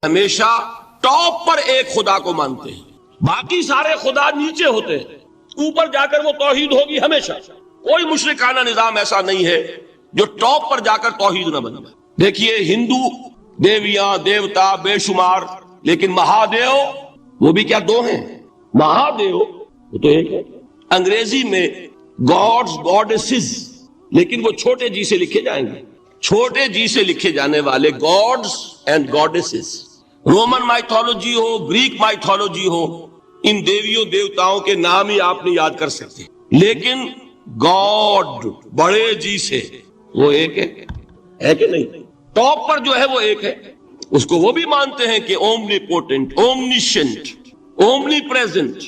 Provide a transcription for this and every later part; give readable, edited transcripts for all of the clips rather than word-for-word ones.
ہمیشہ ٹاپ پر ایک خدا کو مانتے ہیں، باقی سارے خدا نیچے ہوتے ہیں، اوپر جا کر وہ توحید ہوگی ہمیشہ۔ کوئی مشرکانہ نظام ایسا نہیں ہے جو ٹاپ پر جا کر توحید نہ بن جائے۔ دیکھیے ہندو دیویاں دیوتا بے شمار، لیکن مہادیو وہ بھی کیا دو ہیں؟ مہادیو وہ تو ایک ہے۔ انگریزی میں گاڈز گاڈیسز، لیکن وہ چھوٹے جی سے لکھے جائیں گے، چھوٹے جی سے لکھے جانے والے gods and goddesses. Roman mythology ہو، گریک مائتھولوجی ہو، ان دیویوں دیوتاؤں کے نام ہی آپ نہیں یاد کر سکتے، لیکن گاڈ بڑے جی سے وہ ایک ہے کہ نہیں؟ ٹاپ پر جو ہے وہ ایک ہے، اس کو وہ بھی مانتے ہیں کہ اومنی پوٹنٹ، اومنیشنٹ، اومنی پریزنٹ،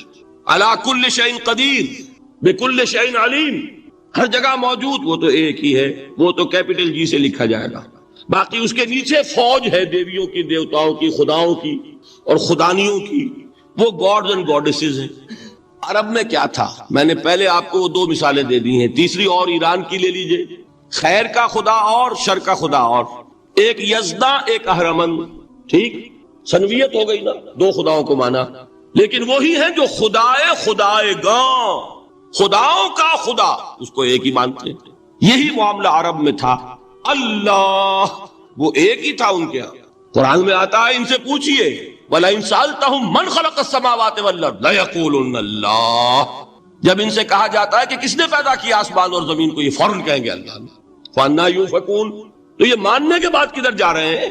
علی کل شیء قدیر، بکل شیء علیم، ہر جگہ موجود، وہ تو ایک ہی ہے، وہ تو کیپٹل جی سے لکھا جائے گا۔ باقی اس کے نیچے فوج ہے دیویوں کی دیوتاؤں کی خداؤں کی اور خدانیوں کی، وہ گاڈز اینڈ گاڈیسز ہیں۔ عرب میں کیا تھا؟ میں نے پہلے آپ کو وہ دو مثالیں دے دی ہیں، تیسری اور ایران کی لے لیجئے، خیر کا خدا اور شر کا خدا اور، ایک یزداں ایک اہرمن، ٹھیک، سنویت ہو گئی نا، دو خداؤں کو مانا، لیکن وہی ہیں جو خدائے گاں، خداؤں کا خدا، اس کو ایک ہی مانتے ہیں۔ یہی معاملہ عرب میں تھا، اللہ وہ ایک ہی تھا ان کے ہاں۔ قرآن میں آتا ہے ان سے پوچھئے وَلَئِن سَأَلْتَهُم مَّنْ خَلَقَ السَّمَاوَاتِ وَالْأَرْضَ لَيَقُولُنَّ اللَّهُ، جب ان سے کہا جاتا ہے کہ کس نے پیدا کیا آسمان اور زمین کو، یہ فوراً کہیں گے اللہ نے۔ فَأَنَّىٰ يُؤْفَكُونَ، تو یہ ماننے کے بعد کدھر جا رہے ہیں؟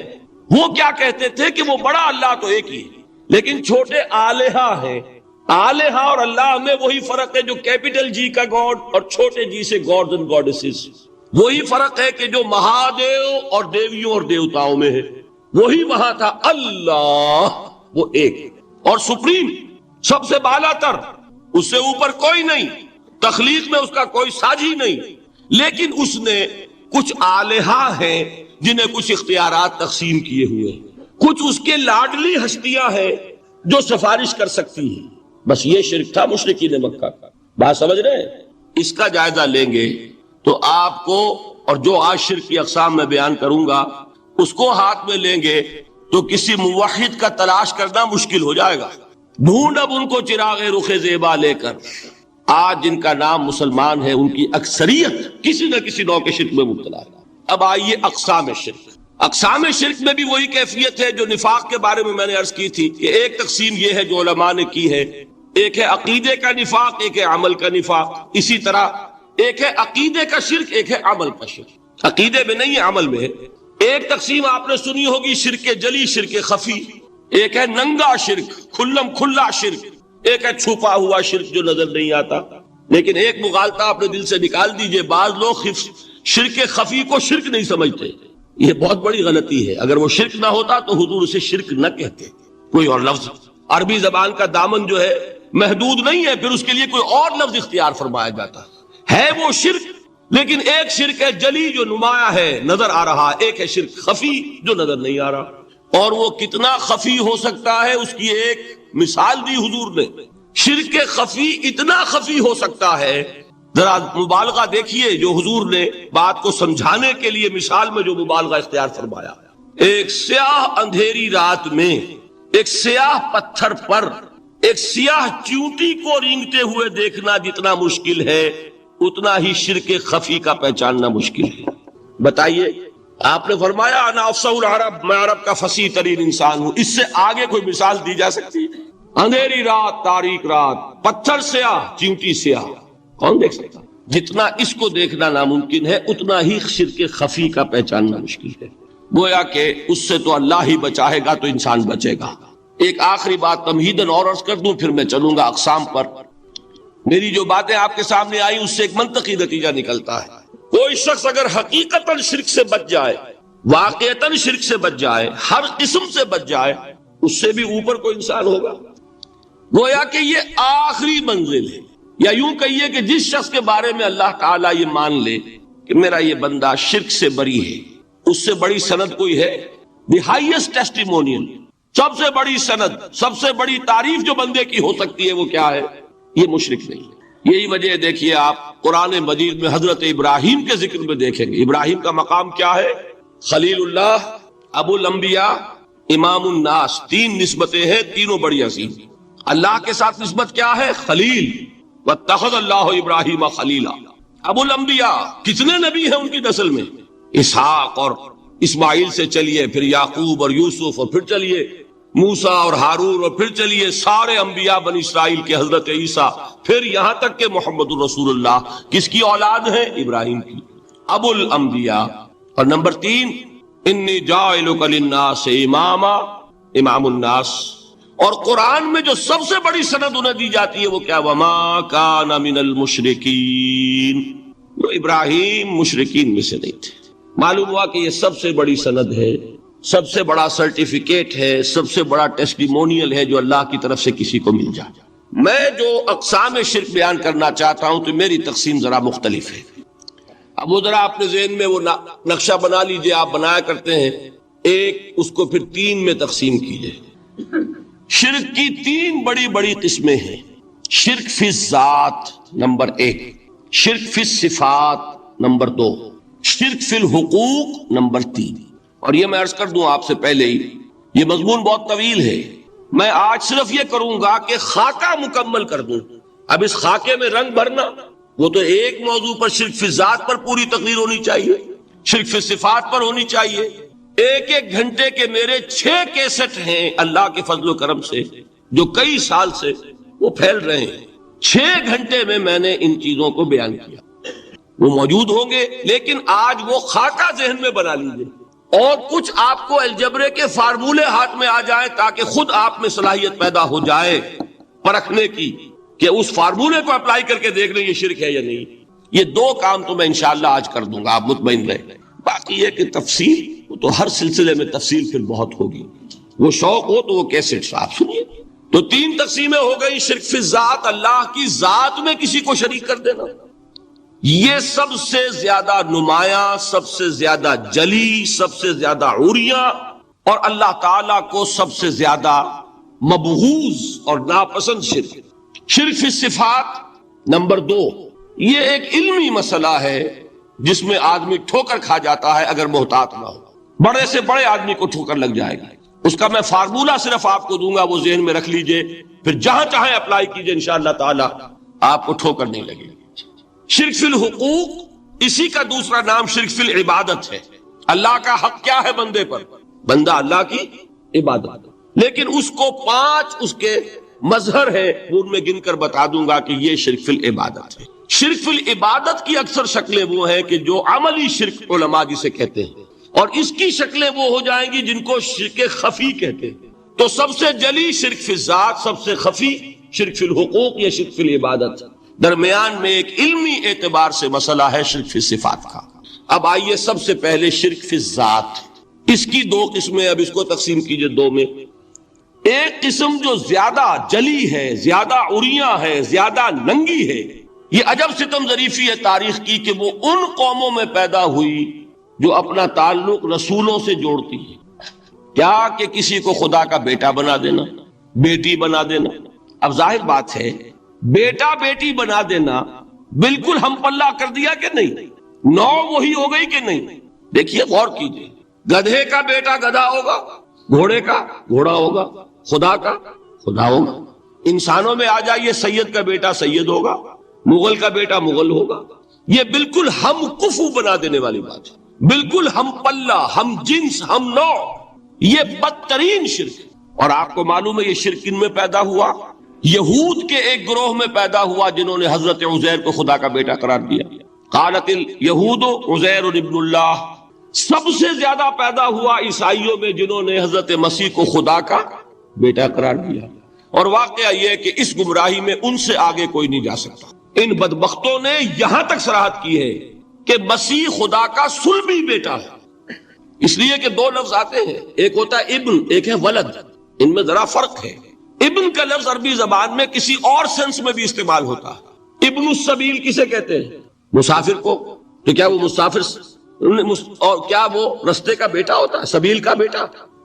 وہ کیا کہتے تھے کہ وہ بڑا اللہ تو ایک ہی ہے، لیکن چھوٹے آلہہ ہیں۔ آلہہ اور اللہ میں وہی فرق ہے جو کیپٹل جی کا گاڈ اور چھوٹے جی سے گاڈز اینڈ گاڈیسز، وہی فرق ہے کہ جو مہادیو اور دیویوں اور دیوتاؤں میں ہے، وہی وہاں تھا۔ اللہ وہ ایک اور سپریم، سب سے بالا تر، اس سے اوپر کوئی نہیں، تخلیق میں اس کا کوئی ساجی نہیں، لیکن اس نے کچھ آلہہ ہیں جنہیں کچھ اختیارات تقسیم کیے ہوئے، کچھ اس کے لاڈلی ہستیاں ہیں جو سفارش کر سکتی ہیں۔ بس یہ شرک تھا مشرکین مکہ کا۔ بات سمجھ رہے ہیں؟ اس کا جائزہ لیں گے تو آپ کو، اور جو آج شرک کی اقسام میں بیان کروں گا اس کو ہاتھ میں لیں گے تو کسی موحد کا تلاش کرنا مشکل ہو جائے گا۔ ڈھونڈ اب ان کو چراغ رخ زیبا لے کر، آج جن کا نام مسلمان ہے ان کی اکثریت کسی نہ کسی نوع کے شرک میں مبتلا ہے۔ اب آئیے اقسام شرک۔ اقسام شرک میں بھی وہی کیفیت ہے جو نفاق کے بارے میں نے عرض کی تھی کہ ایک تقسیم یہ ہے جو علماء نے کی ہے، ایک ہے عقیدے کا نفاق، ایک ہے عمل کا نفاق۔ اسی طرح ایک ہے عقیدے کا شرک، ایک ہے عمل کا شرک۔ عقیدے میں نہیں ہے، عمل میں ہے۔ ایک تقسیم آپ نے سنی ہوگی شرک جلی، شرک خفی، ایک ہے ننگا شرک، کھلم کھلا شرک، ایک ہے چھپا ہوا شرک جو نظر نہیں آتا۔ لیکن ایک مغالطہ اپنے دل سے نکال دیجئے، بعض لوگ شرک خفی کو شرک نہیں سمجھتے، یہ بہت بڑی غلطی ہے۔ اگر وہ شرک نہ ہوتا تو حضور اسے شرک نہ کہتے، کوئی اور لفظ، عربی زبان کا دامن جو ہے محدود نہیں ہے، پھر اس کے لیے کوئی اور لفظ اختیار فرمایا جاتا ہے وہ شرک۔ لیکن ایک شرک ہے جلی جو نمایاں ہے، نظر آ رہا، ایک ہے شرک خفی جو نظر نہیں آ رہا، اور وہ کتنا خفی ہو سکتا ہے اس کی ایک مثال دی حضور نے۔ شرک خفی اتنا خفی ہو سکتا ہے، ذرا مبالغہ دیکھیے جو حضور نے بات کو سمجھانے کے لیے مثال میں جو مبالغہ اختیار فرمایا۔ ایک سیاہ اندھیری رات میں ایک سیاہ پتھر پر ایک سیاہ چیونٹی کو رینگتے ہوئے دیکھنا جتنا مشکل ہے، اتنا ہی شرک خفی کا پہچاننا مشکل ہے۔ بتائیے، آپ نے فرمایا انا افصح العرب، میں عرب کا فصیح ترین انسان ہوں، اس سے آگے کوئی مثال دی جا سکتی ہے؟ اندھیری رات، تاریک رات، پتھر سیاہ، چیونٹی سیاہ، کون دیکھ سکتا؟ جتنا اس کو دیکھنا ناممکن ہے اتنا ہی شرک خفی کا پہچاننا مشکل ہے۔ گویا کہ اس سے تو اللہ ہی بچائے گا تو انسان بچے گا۔ ایک آخری بات تمہیداً اور عرض کر دوں، پھر میں چلوں گا اقسام پر۔ میری جو باتیں آپ کے سامنے آئی اس سے ایک منطقی نتیجہ نکلتا ہے، کوئی شخص اگر حقیقتاً شرک سے بچ جائے، واقعتاً شرک سے بچ جائے، ہر قسم سے بچ جائے، اس سے بھی اوپر کوئی انسان ہوگا۔ گویا کہ یہ آخری منزل ہے، یا یوں کہیے کہ جس شخص کے بارے میں اللہ تعالیٰ یہ مان لے کہ میرا یہ بندہ شرک سے بری ہے، اس سے بڑی سند کوئی ہے؟ دی ہائیسٹ ٹیسٹیمونیل، سب سے بڑی سند، سب سے بڑی تعریف جو بندے کی ہو سکتی ہے وہ کیا ہے؟ یہ مشرک نہیں ہے۔ یہی وجہ دیکھیے آپ قرآن مجید میں حضرت ابراہیم کے ذکر میں دیکھیں گے، ابراہیم کا مقام کیا ہے؟ خلیل اللہ، ابو الانبیاء، امام الناس، تین نسبتیں ہیں، تینوں بڑی عظیم۔ اللہ کے ساتھ نسبت کیا ہے؟ خلیل، واتخذ اللہ ابراہیم خلیلا۔ ابو الانبیاء، کتنے نبی ہیں ان کی نسل میں؟ اسحاق اور اسماعیل سے چلیے، پھر یعقوب اور یوسف، اور پھر چلیے موسیٰ اور ہارون، اور پھر چلیے سارے انبیاء بنی اسرائیل کے، حضرت عیسیٰ، پھر یہاں تک کہ محمد الرسول اللہ کس کی اولاد ہے؟ ابراہیم کی، ابو الانبیاء۔ اور نمبر 3، انی جاعلک للناس اماما، امام الناس۔ اور قرآن میں جو سب سے بڑی سند انہیں دی جاتی ہے وہ کیا؟ وما کان من المشرکین، وہ ابراہیم مشرکین میں سے نہیں تھے۔ معلوم ہوا کہ یہ سب سے بڑی سند ہے، سب سے بڑا سرٹیفکیٹ ہے، سب سے بڑا ٹیسٹیمونیل ہے جو اللہ کی طرف سے کسی کو مل جائے۔ میں جو اقسام شرک بیان کرنا چاہتا ہوں تو میری تقسیم ذرا مختلف ہے۔ اب وہ ذرا اپنے ذہن میں وہ نقشہ بنا لیجئے، آپ بنایا کرتے ہیں ایک، اس کو پھر 3 میں تقسیم کیجئے۔ شرک کی 3 بڑی بڑی قسمیں ہیں۔ شرک فی الذات نمبر 1، شرک فی الصفات نمبر 2، شرک فی الحقوق نمبر 3۔ اور یہ میں عرض کر دوں آپ سے پہلے ہی، یہ مضمون بہت طویل ہے، میں آج صرف یہ کروں گا کہ خاکہ مکمل کر دوں۔ اب اس خاکے میں رنگ بھرنا، وہ تو ایک موضوع پر شرک فی الذات پر پوری تقریر ہونی چاہیے، شرک فی صفات پر ہونی چاہیے۔ ایک ایک گھنٹے کے میرے 6 کیسٹ ہیں اللہ کے فضل و کرم سے، جو کئی سال سے وہ پھیل رہے ہیں۔ 6 گھنٹے میں میں نے ان چیزوں کو بیان کیا، وہ موجود ہوں گے، لیکن آج وہ خاکہ ذہن میں بنا لیجئے، اور کچھ آپ کو الجبرے کے فارمولے ہاتھ میں آ جائیں تاکہ خود آپ میں صلاحیت پیدا ہو جائے پرکھنے کی کہ اس فارمولے کو اپلائی کر کے دیکھ لیں یہ شرک ہے یا نہیں۔ یہ 2 کام تو میں انشاءاللہ آج کر دوں گا، آپ مطمئن رہیں۔ باقی یہ کہ تفصیل وہ تو ہر سلسلے میں تفصیل پھر بہت ہوگی، وہ شوق ہو تو وہ کیسٹ آپ سنیے۔ تو 3 تقسیمیں ہو گئی۔ شرک فی الذات، اللہ کی ذات میں کسی کو شریک کر دینا، یہ سب سے زیادہ نمایاں، سب سے زیادہ جلی، سب سے زیادہ عریاں، اور اللہ تعالیٰ کو سب سے زیادہ مبغوض اور ناپسند شرک۔ شرک فی الصفات نمبر 2، یہ ایک علمی مسئلہ ہے جس میں آدمی ٹھوکر کھا جاتا ہے اگر محتاط نہ ہو۔ بڑے سے بڑے آدمی کو ٹھوکر لگ جائے گی، اس کا میں فارمولہ صرف آپ کو دوں گا، وہ ذہن میں رکھ لیجئے، پھر جہاں چاہیں اپلائی کیجئے، انشاءاللہ تعالی آپ کو ٹھوکر نہیں لگے گی۔ شرک فی الحقوق، اسی کا دوسرا نام شرک فی العبادت ہے۔ اللہ کا حق کیا ہے بندے پر؟ بندہ اللہ کی عبادت، لیکن اس کو 5 اس کے مظہر ہیں، ان میں گن کر بتا دوں گا کہ یہ شرک فی العبادت ہے۔ شرک فی العبادت کی اکثر شکلیں وہ ہیں کہ جو عملی شرک علماء جسے کہتے ہیں، اور اس کی شکلیں وہ ہو جائیں گی جن کو شرک خفی کہتے ہیں۔ تو سب سے جلی شرک فی الذات، سب سے خفی شرک فی الحقوق یا شرک فی العبادت، درمیان میں ایک علمی اعتبار سے مسئلہ ہے شرک فی صفات کا۔ اب آئیے سب سے پہلے شرک فی الذات، اس کی 2 قسمیں، اب اس کو تقسیم کیجئے 2 میں۔ ایک قسم جو زیادہ جلی ہے، زیادہ عریاں ہے، زیادہ ننگی ہے، یہ عجب ستم ظریفی ہے تاریخ کی کہ وہ ان قوموں میں پیدا ہوئی جو اپنا تعلق رسولوں سے جوڑتی ہے۔ کیا کہ کسی کو خدا کا بیٹا بنا دینا، بیٹی بنا دینا۔ اب ظاہر بات ہے، بیٹا بیٹی بنا دینا بالکل ہم پلہ کر دیا کہ نہیں؟ نو وہی ہو گئی کہ نہیں؟ دیکھیے غور کیجئے، گدھے کا بیٹا گدھا ہوگا، گھوڑے کا گھوڑا ہوگا، خدا کا خدا ہوگا۔ انسانوں میں آ جائیے، سید کا بیٹا سید ہوگا، مغل کا بیٹا مغل ہوگا۔ یہ بالکل ہم کفو بنا دینے والی بات ہے، بالکل ہم پلہ، ہم جنس، ہم نوع۔ یہ بدترین شرک ہے، اور آپ کو معلوم ہے یہ شرک کن میں پیدا ہوا؟ یہود کے ایک گروہ میں پیدا ہوا جنہوں نے حضرت عزیر کو خدا کا بیٹا قرار دیا۔ قالت الیہود عزیر ابن اللہ۔ سب سے زیادہ پیدا ہوا عیسائیوں میں جنہوں نے حضرت مسیح کو خدا کا بیٹا قرار دیا۔ اور واقعہ یہ ہے کہ اس گمراہی میں ان سے آگے کوئی نہیں جا سکتا۔ ان بدبختوں نے یہاں تک صراحت کی ہے کہ مسیح خدا کا صلبی بیٹا ہے، اس لیے کہ 2 لفظ آتے ہیں، ایک ہوتا ہے ابن، ایک ہے ولد، ان میں ذرا فرق ہے۔ ابن کا لفظ عربی زبان میں کسی اور سینس میں بھی استعمال ہوتا ہے۔ ابن السبیل کسے کہتے ہیں؟ مسافر کو۔ تو کیا وہ مسافر اور کیا وہ رستے کا بیٹا ہوتا ہے، سبیل کا بیٹا؟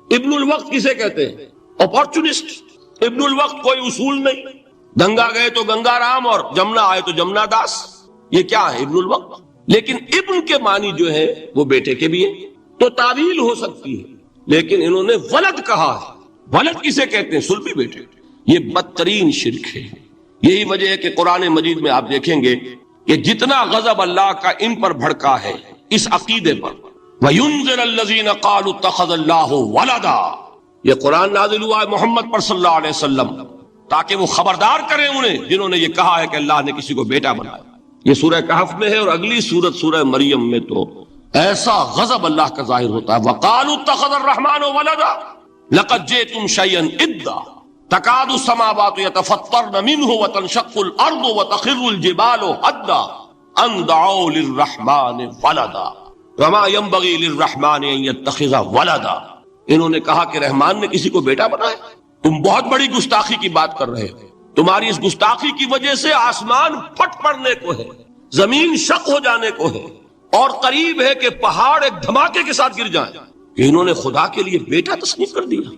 ابن الوقت کسے کہتے ہیں؟ اپارچونسٹ۔ ابن الوقت کوئی اصول نہیں، گنگا گئے تو گنگا رام اور جمنا آئے تو جمنا داس، یہ کیا ہے؟ ابن الوقت۔ لیکن ابن کے معنی جو ہے وہ بیٹے کے بھی ہے، تو تعویل ہو سکتی ہے۔ لیکن انہوں نے ولد کہا ہے۔ ولد کسے کہتے ہیں؟ صلبی بیٹے۔ یہ بدترین شرک ہے۔ یہی وجہ ہے کہ قرآن مجید میں آپ دیکھیں گے کہ جتنا غضب اللہ کا ان پر بھڑکا ہے اس عقیدے پر، وَيُنذِرَ الَّذِينَ قَالُوا اتَّخَذَ اللَّهُ وَلَدًا، یہ قرآن نازل ہوا ہے محمد پر صلی اللہ علیہ وسلم تاکہ وہ خبردار کریں انہیں جنہوں نے یہ کہا ہے کہ اللہ نے کسی کو بیٹا بنایا۔ یہ سورہ کہف میں ہے، اور اگلی سورت سورہ مریم میں تو ایسا غضب اللہ کا ظاہر ہوتا ہے، وَقَالُوا اتَّخَذَ الرَّحْمَنُ وَلَدًا لَقَدْ جِئْتُمْ شَيْئًا إِدًّا تكاد السماوات يتفطرن منه وتنشق الارض وتخر الجبال هدا ان دعوا للرحمن ولدا وما ينبغي للرحمن ان يتخذ ولدا۔ انہوں نے کہا کہ رحمان نے کسی کو بیٹا بنایا۔ تم بہت بڑی گستاخی کی بات کر رہے ہو، تمہاری اس گستاخی کی وجہ سے آسمان پھٹ پڑنے کو ہے، زمین شق ہو جانے کو ہے، اور قریب ہے کہ پہاڑ ایک دھماکے کے ساتھ گر جائیں کہ انہوں نے خدا کے لیے بیٹا تصنیف کر دیا۔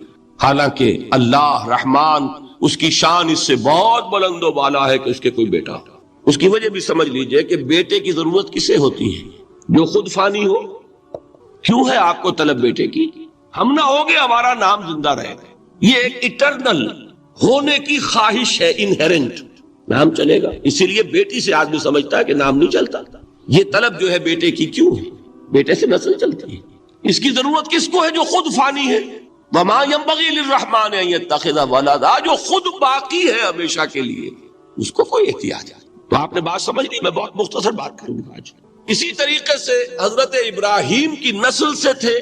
حالانکہ اللہ رحمان اس کی شان اس سے بہت بلند و بالا ہے کہ اس کے کوئی بیٹا ہو۔ اس کی وجہ بھی سمجھ لیجئے کہ بیٹے کی ضرورت کسے ہوتی ہے؟ جو خود فانی ہو۔ کیوں ہے آپ کو طلب بیٹے کی؟ ہم نہ ہوگے ہمارا نام زندہ رہے گا، یہ ایک اٹرنل ہونے کی خواہش ہے، انہیرنٹ، نام چلے گا۔ اسی لیے بیٹی سے آدمی سمجھتا ہے کہ نام نہیں چلتا۔ یہ طلب جو ہے بیٹے کی کیوں ہے؟ بیٹے سے نسل چلتی ہے۔ اس کی ضرورت کس کو ہے؟ جو خود فانی ہے۔ وما ينبغي للرحمن ان يتخذ ولدا، جو خود باقی ہے ہمیشہ کے لیے، اس کو کوئی احتیاج ہے۔ تو آپ نے بات سمجھ لی، میں بہت مختصر بات کروں گا آج۔ اسی طریقے سے حضرت ابراہیم کی نسل سے تھے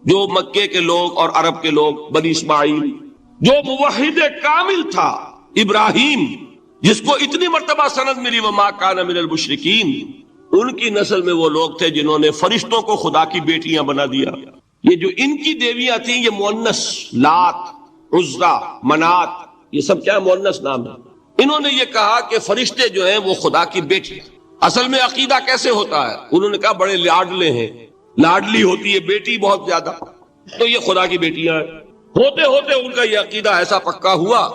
جو مکے کے لوگ اور عرب کے لوگ، بنی اسماعیل، جو موحد کامل تھا ابراہیم، جس کو اتنی مرتبہ سند ملی وما کان من المشرکین، ان کی نسل میں وہ لوگ تھے جنہوں نے فرشتوں کو خدا کی بیٹیاں بنا دیا۔ یہ جو ان کی دیویاں تھیں یہ مؤنث، لات، عزا، منات، یہ سب کیا مؤنث نام ہے۔ انہوں نے یہ کہا کہ فرشتے جو ہیں وہ خدا کی بیٹی۔ اصل میں عقیدہ کیسے ہوتا ہے؟ انہوں نے کہا بڑے لاڈلے ہیں، لاڈلی ہوتی ہے بیٹی بہت زیادہ، تو یہ خدا کی بیٹیاں ہیں۔ ہوتے ہوتے ان کا یہ عقیدہ ایسا پکا ہوا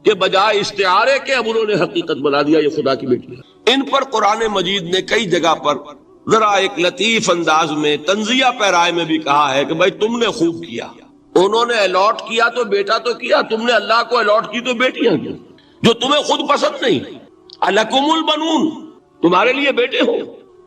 کہ بجائے استعارے کے اب انہوں نے حقیقت بنا دیا یہ خدا کی بیٹیاں۔ ان پر قرآن مجید نے کئی جگہ پر ذرا ایک لطیف انداز میں تنزیہ پیرائے میں بھی کہا ہے کہ بھائی تم نے خوب کیا، انہوں نے الاٹ کیا تو بیٹا تو کیا، تم نے اللہ کو الاٹ کی تو بیٹیاں کی، جو تمہیں خود پسند نہیں۔ الکم البنون، تمہارے لیے بیٹے ہو،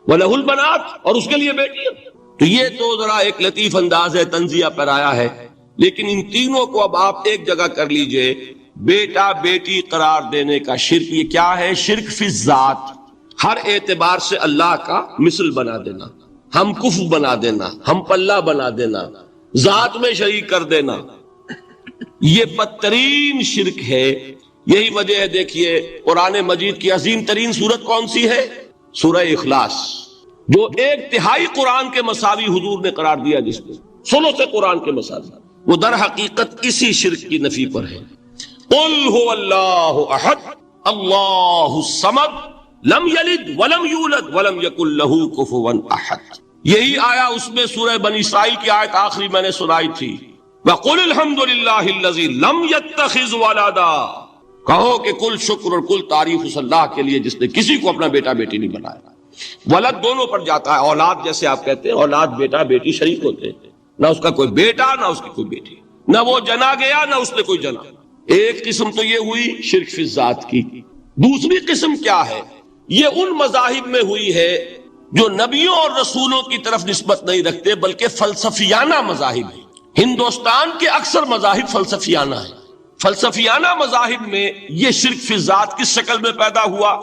وَلَهُ الْبَنَاتُ، اور اس کے لیے بیٹیاں۔ تو یہ تو ذرا ایک لطیف انداز ہے، تنزیہ پیرایا ہے، لیکن ان تینوں کو اب آپ ایک جگہ کر لیجئے۔ بیٹا بیٹی قرار دینے کا شرک، یہ کیا ہے؟ شرک فی الذات، ہر اعتبار سے اللہ کا مثل بنا دینا، ہم کف بنا دینا، ہم پلہ بنا دینا، ذات میں شریک کر دینا، یہ بدترین شرک ہے۔ یہی وجہ ہے، دیکھیے قرآن مجید کی عظیم ترین سورت کون سی ہے؟ سورہ اخلاص، جو ایک تہائی قرآن کے مساوی حضور نے قرار دیا، جس میں ثلث قرآن کے مساوی، وہ در حقیقت اسی شرک کی نفی پر ہے۔ قل هو اللہ احد اللہ الصمد لم یلد ولم یولد ولم یکن لہ کفوا احد۔ یہی آیا اس میں سورہ بنی اسرائیل کی آیت آخری میں نے سنائی تھی، وقل الحمد للہ الذی لم یتخذ ولدا، کہو کہ کل شکر اور کل تعریف اس اللہ کے لیے جس نے کسی کو اپنا بیٹا بیٹی نہیں بنایا۔ ولد دونوں پر جاتا ہے، اولاد جیسے آپ کہتے ہیں، اولاد بیٹا بیٹی شریک ہوتے ہیں، نہ اس کا کوئی بیٹا نہ اس کی کوئی بیٹی، نہ وہ جنا گیا نہ اس نے کوئی جنا۔ ایک قسم تو یہ ہوئی شرک فی الذات کی۔ دوسری قسم کیا ہے؟ یہ ان مذاہب میں ہوئی ہے جو نبیوں اور رسولوں کی طرف نسبت نہیں رکھتے بلکہ فلسفیانہ مذاہب ہیں۔ ہندوستان کے اکثر مذاہب فلسفیانہ ہیں۔ فلسفیانہ مذاہب میں یہ شرک فی الذات کس شکل میں پیدا ہوا؟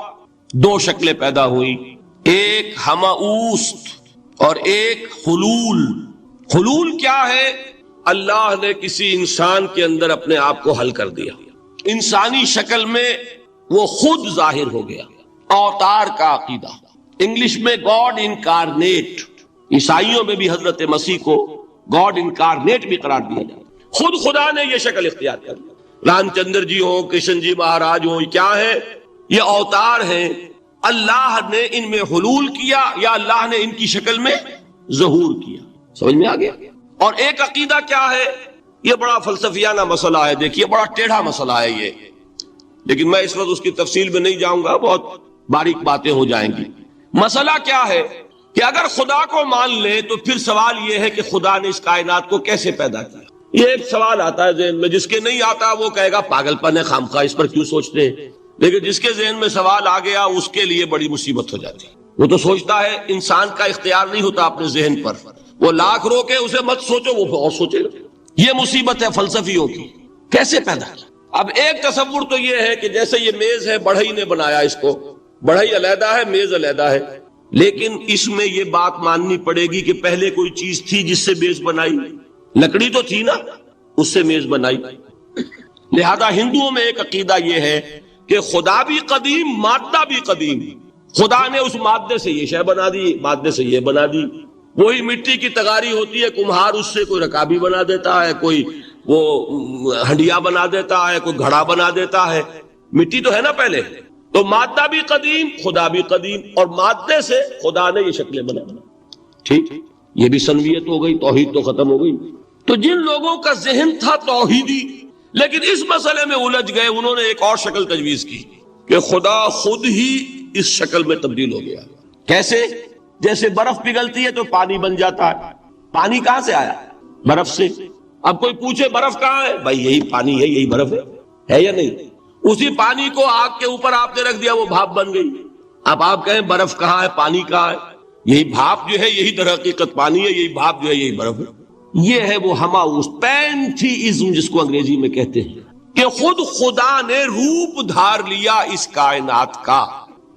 دو شکلیں پیدا ہوئی، ایک ہمعوست اور ایک حلول۔ حلول کیا ہے؟ اللہ نے کسی انسان کے اندر اپنے آپ کو حل کر دیا، انسانی شکل میں وہ خود ظاہر ہو گیا، اوتار کا عقیدہ، انگلش میں گاڈ انکارنیٹ۔ عیسائیوں میں بھی حضرت مسیح کو گاڈ انکارنیٹ بھی قرار دیا جاتا، خود خدا نے یہ شکل اختیار کر لی۔ رام چندر جی ہوں، کرشن جی مہاراج ہوں، کیا ہے؟ یہ اوتار ہیں، اللہ نے ان میں حلول کیا یا اللہ نے ان کی شکل میں ظہور کیا۔ سمجھ میں آ گیا؟ اور ایک عقیدہ کیا ہے؟ یہ بڑا فلسفیانہ مسئلہ ہے، دیکھیے بڑا ٹیڑھا مسئلہ ہے یہ، لیکن میں اس وقت اس کی تفصیل میں نہیں جاؤں گا، بہت باریک باتیں ہو جائیں گی۔ مسئلہ کیا ہے کہ اگر خدا کو مان لے تو پھر سوال یہ ہے کہ خدا نے اس کائنات کو کیسے پیدا کیا. یہ ایک سوال آتا ہے ذہن میں، جس کے نہیں آتا وہ کہے گا پاگل پن ہے، خامخواہ اس پر کیوں سوچتے ہیں. لیکن جس کے ذہن میں سوال آ گیا اس کے لیے بڑی مصیبت ہو جاتی. وہ تو سوچتا ہے، انسان کا اختیار نہیں ہوتا اپنے ذہن پر، وہ لاکھ روکے اسے مت سوچو، وہ اور سوچے گا. یہ مصیبت ہے فلسفیوں کی، کیسے پیدا کیا. اب ایک تصور تو یہ ہے کہ جیسے یہ میز ہے، بڑھئی نے بنایا اس کو، بڑھئی علیحدہ ہے، میز علیحدہ ہے. لیکن اس میں یہ بات ماننی پڑے گی کہ پہلے کوئی چیز تھی جس سے میز بنائی. لکڑی تو تھی نا، اس سے میز بنائی. لہذا ہندوؤں میں ایک عقیدہ یہ ہے کہ خدا بھی قدیم، مادہ بھی قدیم. خدا نے اس مادے سے یہ شے بنا دی، مادے سے یہ بنا دی. وہی مٹی کی تغاری ہوتی ہے، کمہار اس سے کوئی رکابی بنا دیتا ہے، کوئی وہ ہنڈیا بنا دیتا ہے، کوئی گھڑا بنا دیتا ہے. مٹی تو ہے نا پہلے. تو مادہ بھی قدیم، خدا بھی قدیم، اور مادے سے خدا نے یہ شکلیں بنا. ٹھیک، یہ بھی سنویت ہو گئی، توحید تو ختم ہو گئی. تو جن لوگوں کا ذہن تھا توحیدی لیکن اس مسئلے میں الجھ گئے، انہوں نے ایک اور شکل تجویز کی کہ خدا خود ہی اس شکل میں تبدیل ہو گیا. کیسے؟ جیسے برف پگھلتی ہے تو پانی بن جاتا ہے. پانی کہاں سے آیا؟ برف سے. اب کوئی پوچھے برف کہاں ہے؟ بھائی یہی پانی ہے، یہی برف ہے یا نہیں؟ اسی پانی کو آگ کے اوپر آپ نے رکھ دیا، وہ بھاپ بن گئی. اب آپ کہیں برف کہاں ہے، پانی کہاں ہے؟ یہی بھاپ جو ہے یہی در حقیقت پانی ہے، یہی بھاپ جو ہے یہی برف ہے. یہ ہے وہ ہماؤس پینتھیزم جس کو انگریزی میں کہتے ہیں، کہ خود خدا نے روپ دھار لیا اس کائنات کا.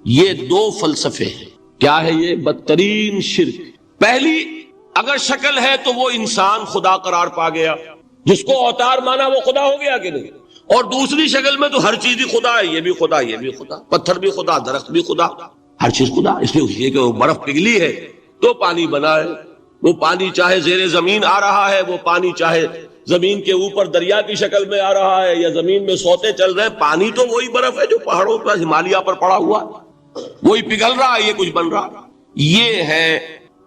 یہ دو فلسفے ہیں. کیا ہے یہ؟ بدترین شرک. پہلی، اگر شکل ہے تو وہ انسان خدا قرار پا گیا، جس کو اوتار مانا وہ خدا ہو گیا کہ نہیں. اور دوسری شکل میں تو ہر چیز ہی خدا ہے، یہ بھی خدا، یہ بھی خدا، پتھر بھی خدا، درخت بھی خدا، ہر چیز خدا. اس لیے کہ وہ برف پگھلی ہے تو پانی بنا ہے. وہ پانی چاہے زیر زمین آ رہا ہے، وہ پانی چاہے زمین کے اوپر دریا کی شکل میں آ رہا ہے، یا زمین میں سوتے چل رہے ہیں، پانی تو وہی برف ہے جو پہاڑوں پر ہمالیہ پر پڑا ہوا ہے، وہی پگھل رہا ہے، یہ کچھ بن رہا. یہ ہے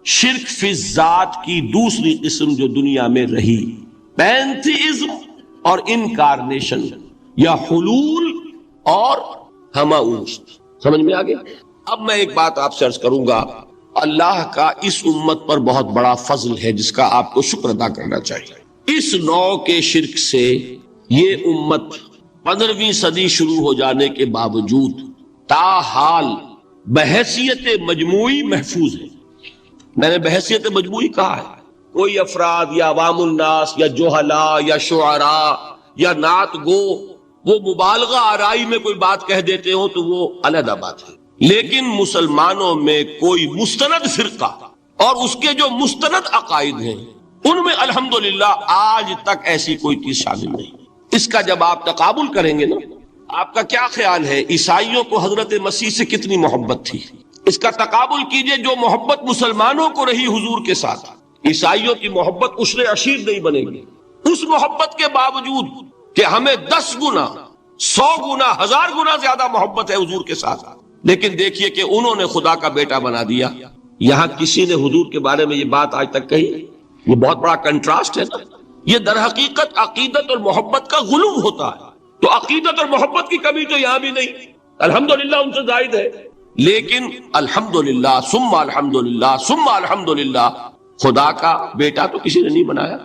شرک فی الذات کی دوسری قسم جو دنیا میں رہی، پینتھیزم اور انکارنیشن، یا حلول اور ہماؤس. سمجھ میں آگے؟ اب میں ایک بات آپ سے عرض کروں گا. اللہ کا اس امت پر بہت بڑا فضل ہے جس کا آپ کو شکر ادا کرنا چاہیے. اس نوع کے شرک سے یہ امت 15ویں صدی شروع ہو جانے کے باوجود تاحال بحیثیت مجموعی محفوظ ہے. میں نے بحیثیت مجموعی کہا ہے. کوئی افراد یا عوام الناس یا جوہلاء یا شعراء یا نعت گو وہ مبالغہ آرائی میں کوئی بات کہہ دیتے ہو تو وہ علیحدہ بات ہے. لیکن مسلمانوں میں کوئی مستند فرقہ اور اس کے جو مستند عقائد ہیں ان میں الحمدللہ آج تک ایسی کوئی چیز شامل نہیں. اس کا جب آپ تقابل کریں گے نا، آپ کا کیا خیال ہے عیسائیوں کو حضرت مسیح سے کتنی محبت تھی؟ اس کا تقابل کیجئے جو محبت مسلمانوں کو رہی حضور کے ساتھ. عیسائیوں کی محبت عشر عشیر نہیں بنے گی. اس محبت کے باوجود کہ ہمیں 10 گنا 100 گنا 1000 گنا زیادہ محبت ہے حضور کے ساتھ، لیکن دیکھیے کہ انہوں نے خدا کا بیٹا بنا دیا. یہاں کسی نے حضور کے بارے میں یہ بات آج تک کہی؟ یہ بہت بڑا کنٹراسٹ ہے نا. یہ در حقیقت عقیدت اور محبت کا غلو ہوتا ہے. تو عقیدت اور محبت کی کمی تو یہاں بھی نہیں، الحمدللہ ان سے زائد ہے. لیکن الحمدللہ ثم الحمدللہ ثم الحمدللہ خدا کا بیٹا تو کسی نے نہیں بنایا.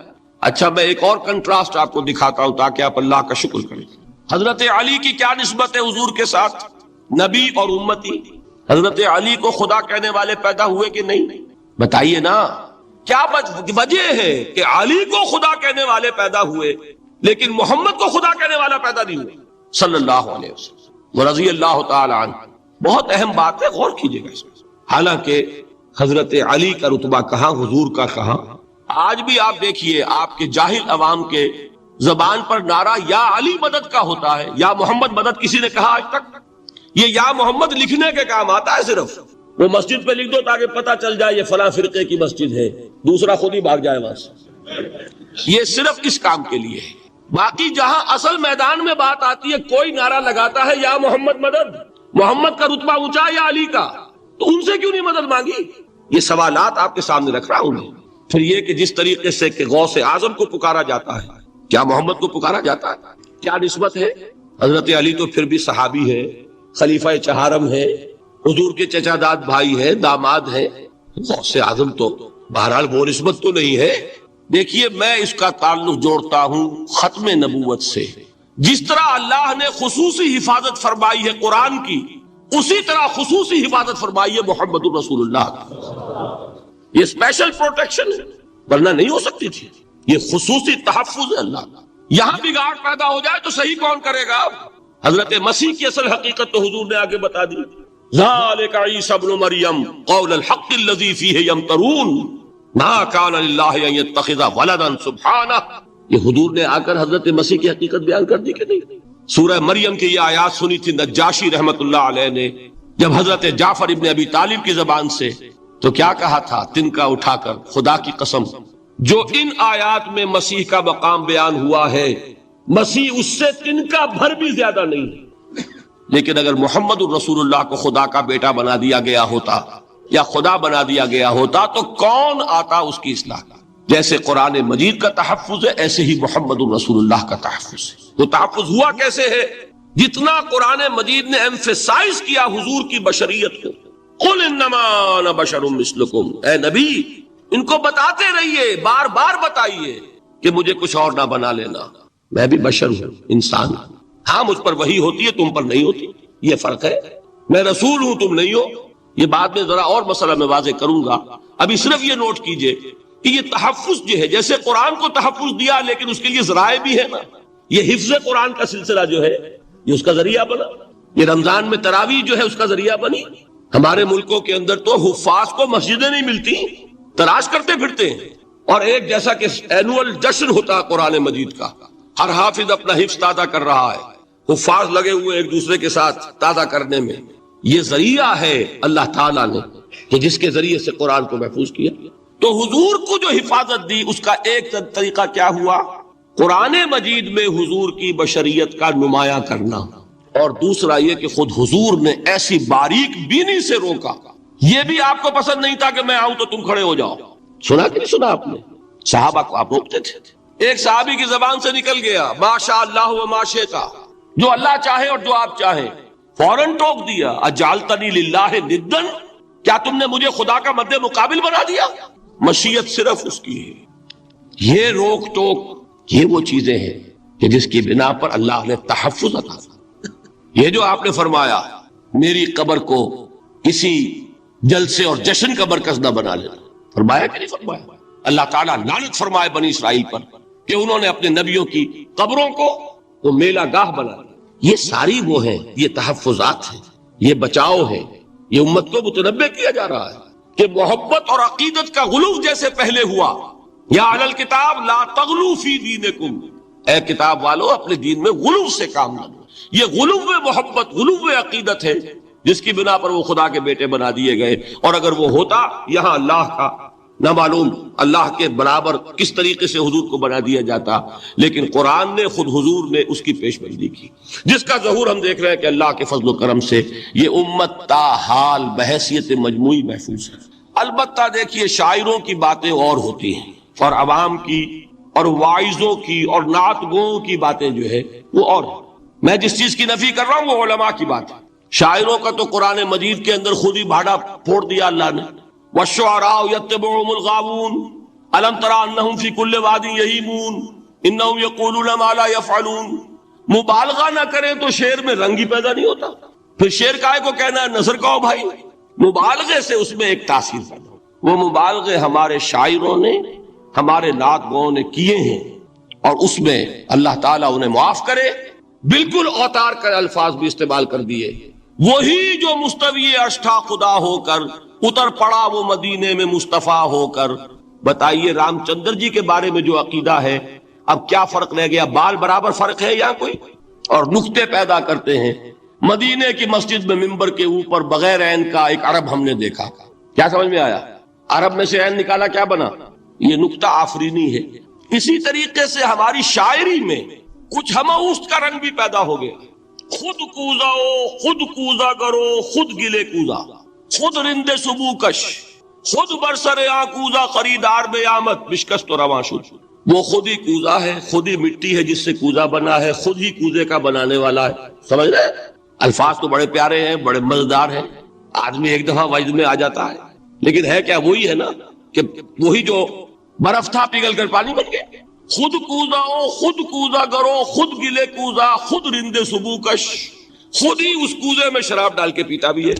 اچھا، میں ایک اور کنٹراسٹ آپ کو دکھاتا ہوں تاکہ آپ اللہ کا شکر کریں. حضرت علی کی کیا نسبت ہے حضور کے ساتھ؟ نبی اور امتی. حضرت علی کو خدا کہنے والے پیدا ہوئے کہ نہیں؟ بتائیے نا. کیا وجہ ہے کہ علی کو خدا کہنے والے پیدا ہوئے لیکن محمد کو خدا کہنے والا پیدا نہیں ہوا صلی اللہ علیہ وسلم ورضی اللہ تعالی عنہ؟ بہت اہم بات ہے، غور کیجئے گا اس میں. حالانکہ حضرت علی کا رتبہ کہاں، حضور کا کہاں. آج بھی آپ دیکھیے آپ کے جاہل عوام کے زبان پر نعرہ یا علی مدد کا ہوتا ہے، یا محمد مدد کسی نے کہا آج تک؟ یہ یا محمد لکھنے کے کام آتا ہے. صرف وہ مسجد پہ لکھ دو تاکہ پتہ چل جائے یہ فلاں فرقے کی مسجد ہے، دوسرا خود ہی بھاگ جائے وہاں سے. یہ صرف اس کام کے لیے ہے. باقی جہاں اصل میدان میں بات آتی ہے کوئی نعرہ لگاتا ہے یا محمد مدد، محمد کا رتبہ اونچا یا علی کا، تو ان سے کیوں نہیں مدد مانگی؟ یہ سوالات آپ کے سامنے رکھ رہا ہوں. پھر یہ کہ جس طریقے سے کہ غوث اعظم کو پکارا جاتا ہے، کیا محمد کو پکارا جاتا ہے؟ کیا نسبت ہے؟ حضرت علی تو پھر بھی صحابی ہے، خلیفہ چہارم ہے، حضور کے چچا داد بھائی ہے، داماد ہے. غوث اعظم تو بہرحال وہ نسبت تو نہیں ہے. دیکھیے میں اس کا تعلق جوڑتا ہوں ختم نبوت سے. جس طرح اللہ نے خصوصی حفاظت فرمائی ہے قرآن کی، اسی طرح خصوصی حفاظت فرمائی ہے محمد الرسول اللہ کی. یہ اسپیشل پروٹیکشن ہے، ورنہ نہیں ہو سکتی تھی. یہ خصوصی تحفظ ہے اللہ کا. یہاں بگاڑ پیدا ہو جائے تو صحیح کون کرے گا؟ حضرت مسیح کی اصل حقیقت تو حضور نے آگے بتا دی. ذالک عیسی ابن مریم قول الحق الذی فیہ یمترون ما کان للہ ان یتخذ ولدا سبحانہ. یہ حضور نے آ کر حضرت مسیح کی حقیقت بیان کر دی کہ نہیں؟ سورہ مریم کی یہ آیات سنی تھی نجاشی رحمت اللہ علیہ نے جب حضرت جعفر ابن ابی طالب کی زبان سے، تو کیا کہا تھا تنکا اٹھا کر، خدا کی قسم جو ان آیات میں مسیح کا مقام بیان ہوا ہے، مسیح اس سے تنکا بھر بھی زیادہ نہیں ہے. لیکن اگر محمد الرسول اللہ کو خدا کا بیٹا بنا دیا گیا ہوتا یا خدا بنا دیا گیا ہوتا تو کون آتا اس کی اصلاح کا؟ جیسے قرآن مجید کا تحفظ ہے ایسے ہی محمد الرسول اللہ کا تحفظ ہے. وہ تحفظ ہوا کیسے ہے؟ جتنا قرآن مجید نے ایمفیسائز کیا حضور کی بشریت کو. قل انما انا بشر مثلکم، اے نبی ان کو بتاتے رہیے، بار بار بتائیے کہ مجھے کچھ اور نہ بنا لینا، میں بھی بشر ہوں، انسان ہوں. ہاں مجھ پر وحی ہوتی ہے، تم پر نہیں ہوتی، یہ فرق ہے. میں رسول ہوں، تم نہیں ہو. یہ بعد میں ذرا اور مسئلہ میں واضح کروں گا. ابھی صرف یہ نوٹ کیجئے کہ یہ تحفظ جو ہے، جیسے قرآن کو تحفظ دیا لیکن اس کے لیے ذرائع بھی ہے نا. یہ حفظ قرآن کا سلسلہ جو ہے یہ اس کا ذریعہ بنا. یہ رمضان میں تراویح جو ہے اس کا ذریعہ بنی. ہمارے ملکوں کے اندر تو حفاظ کو مسجدیں نہیں ملتی، تلاش کرتے پھرتے ہیں. اور ایک جیسا کہ اینول جشن ہوتا ہے قرآن مجید کا، ہر حافظ اپنا حفظ تازہ کر رہا ہے، حفاظ لگے ہوئے ایک دوسرے کے ساتھ تازہ کرنے میں. یہ ذریعہ ہے اللہ تعالیٰ نے کہ جس کے ذریعے سے قرآن کو محفوظ کیا. تو حضور کو جو حفاظت دی اس کا ایک طریقہ کیا ہوا؟ قرآن مجید میں حضور کی بشریت کا نمایاں کرنا، اور دوسرا یہ کہ خود حضور نے ایسی باریک بینی سے روکا. یہ بھی آپ کو پسند نہیں تھا کہ میں آؤں تو تم کھڑے ہو جاؤ. سنا کہ نہیں سنا آپ نے؟ صحابہ کو آپ روکتے تھے. ایک صحابی کی زبان سے نکل گیا ما شاء اللہ و ما شئت، جو اللہ چاہے اور جو آپ چاہیں. فوراً ٹوک دیا اجعلتنی للہ ندا، کیا تم نے مجھے خدا کا مد مقابل بنا دیا؟ مشیت صرف اس کی ہے. یہ روک ٹوک یہ وہ چیزیں ہیں کہ جس کی بنا پر اللہ نے تحفظ عطا. یہ جو آپ نے فرمایا میری قبر کو کسی جلسے اور جشن کا مرکز نہ بنا لینا، فرمایا کہ نہیں فرمایا؟ اللہ تعالیٰ لعنت فرمائے بنی اسرائیل پر کہ انہوں نے اپنے نبیوں کی قبروں کو وہ میلہ گاہ بنا دیا. یہ ساری وہ ہیں، یہ تحفظات ہیں، یہ بچاؤ ہے. یہ امت کو متنبہ کیا جا رہا ہے کہ محبت اور عقیدت کا غلو جیسے پہلے ہوا، یا اہل الکتاب لا تغلو فی دینکم، اے کتاب والو اپنے دین میں غلو سے کام نہ لو. یہ غلو محبت، غلو عقیدت ہے جس کی بنا پر وہ خدا کے بیٹے بنا دیے گئے. اور اگر وہ ہوتا یہاں اللہ کا نہ معلوم اللہ کے برابر کس طریقے سے حضور کو بنا دیا جاتا. لیکن قرآن نے خود حضور نے اس کی پیش بندی کی، جس کا ظہور ہم دیکھ رہے ہیں کہ اللہ کے فضل و کرم سے یہ امت تا حال بحیثیت مجموعی محفوظ ہے. البتہ دیکھیے شاعروں کی باتیں اور ہوتی ہیں، اور عوام کی اور واعظوں کی اور نعت گوؤں کی باتیں جو ہے وہ اور. میں جس چیز کی نفی کر رہا ہوں وہ علماء کی بات ہے. شاعروں کا تو قرآن مجید کے اندر خود ہی بھاڑا پھوڑ دیا اللہ نے. وَالشُّعَرَاءُ يَتَّبِعُهُمُ الْغَاوُونَ أَلَمْ تَرَ أَنَّهُمْ فِي كُلِّ وَادٍ يَهِيمُونَ إِنَّهُمْ يَقُولُونَ مَا لَا يَفْعَلُونَ. مبالغہ نہ کریں تو شعر میں رنگ ہی پیدا نہیں ہوتا. پھر شعر کائے کو کہنا ہے نثر کہو بھائی. مبالغے سے اس میں ایک تاثیر پیدا ہو. وہ مبالغے ہمارے شاعروں نے ہمارے نعت گاؤں نے کیے ہیں، اور اس میں اللہ تعالیٰ انہیں معاف کرے بالکل اوتار کر الفاظ بھی استعمال کر دیے. وہی جو مستوی عرش تھا خدا ہو کر اتر پڑا وہ مدینے میں مصطفیٰ ہو کر. بتائیے رام چندر جی کے بارے میں جو عقیدہ ہے، اب کیا فرق رہ گیا؟ بال برابر فرق ہے یا کوئی؟ اور نقطے پیدا کرتے ہیں. مدینے کی مسجد میں ممبر کے اوپر بغیر عین کا ایک عرب ہم نے دیکھا. کیا سمجھ میں آیا؟ عرب میں سے عین نکالا، کیا بنا؟ یہ نقطہ آفرینی ہے. اسی طریقے سے ہماری شاعری میں کچھ ہماؤست کا رنگ بھی پیدا ہو گیا. خود کوزاؤ، خود کوزا کرو، خود گلے کوزا، خود رندے صبح کش، خود برسر کوزا خریدار بے آمد بشکست و رواں شد. وہ خود ہی کوزا ہے، خود ہی مٹی ہے جس سے کوزا بنا ہے، خود ہی کوزے کا بنانے والا ہے. سمجھ رہے؟ الفاظ تو بڑے پیارے ہیں، بڑے مزیدار ہیں، آدمی ایک دفعہ وجد میں آ جاتا ہے. لیکن ہے کیا وہی ہے نا کہ وہی جو برف تھا پگھل کر پانی بن گیا. خود کوزاؤ خود کوزا کرو، خود گلے کوزا خود رندے صبح کش. خود ہی اس کوزے میں شراب ڈال کے پیتا بھی ہے،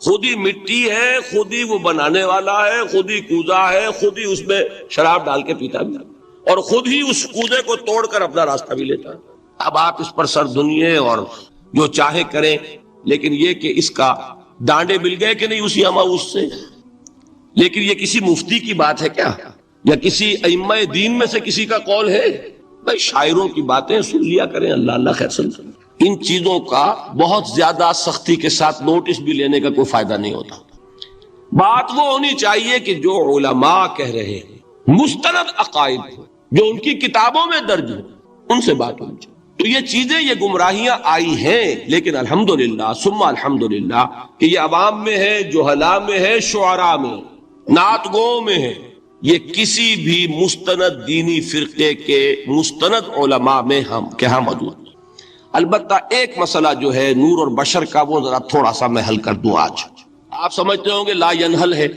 خود ہی مٹی ہے، خود ہی وہ بنانے والا ہے، خود ہی کوزا ہے، خود ہی اس میں شراب ڈال کے پیتا بھی ہے، اور خود ہی اس کوزے کو توڑ کر اپنا راستہ بھی لیتا ہے. اب آپ اس پر سر دھنیے اور جو چاہے کریں، لیکن یہ کہ اس کا ڈانڈے مل گئے کہ نہیں اسی اماؤس سے. لیکن یہ کسی مفتی کی بات ہے کیا، یا کسی ائمہ دین میں سے کسی کا قول ہے؟ بھائی شاعروں کی باتیں سن لیا کریں، اللہ اللہ خیر سن. ان چیزوں کا بہت زیادہ سختی کے ساتھ نوٹس بھی لینے کا کوئی فائدہ نہیں ہوتا. بات وہ ہونی چاہیے کہ جو علماء کہہ رہے ہیں مستند عقائد ہو، جو ان کی کتابوں میں درج ہو، ان سے بات ہونی چاہیے. تو یہ چیزیں، یہ گمراہیاں آئی ہیں، لیکن الحمدللہ ثم الحمدللہ کہ یہ عوام میں ہے، جہلاء میں ہے، شعراء میں، نعت گوؤں میں ہے. یہ کسی بھی مستند دینی فرقے کے مستند علماء میں ہم کہاں موجود. البتہ ایک مسئلہ جو ہے نور اور بشر کا، وہ ذرا تھوڑا سا میں حل کر دوں. آج آپ سمجھتے ہوں گے لا ینحل ہے.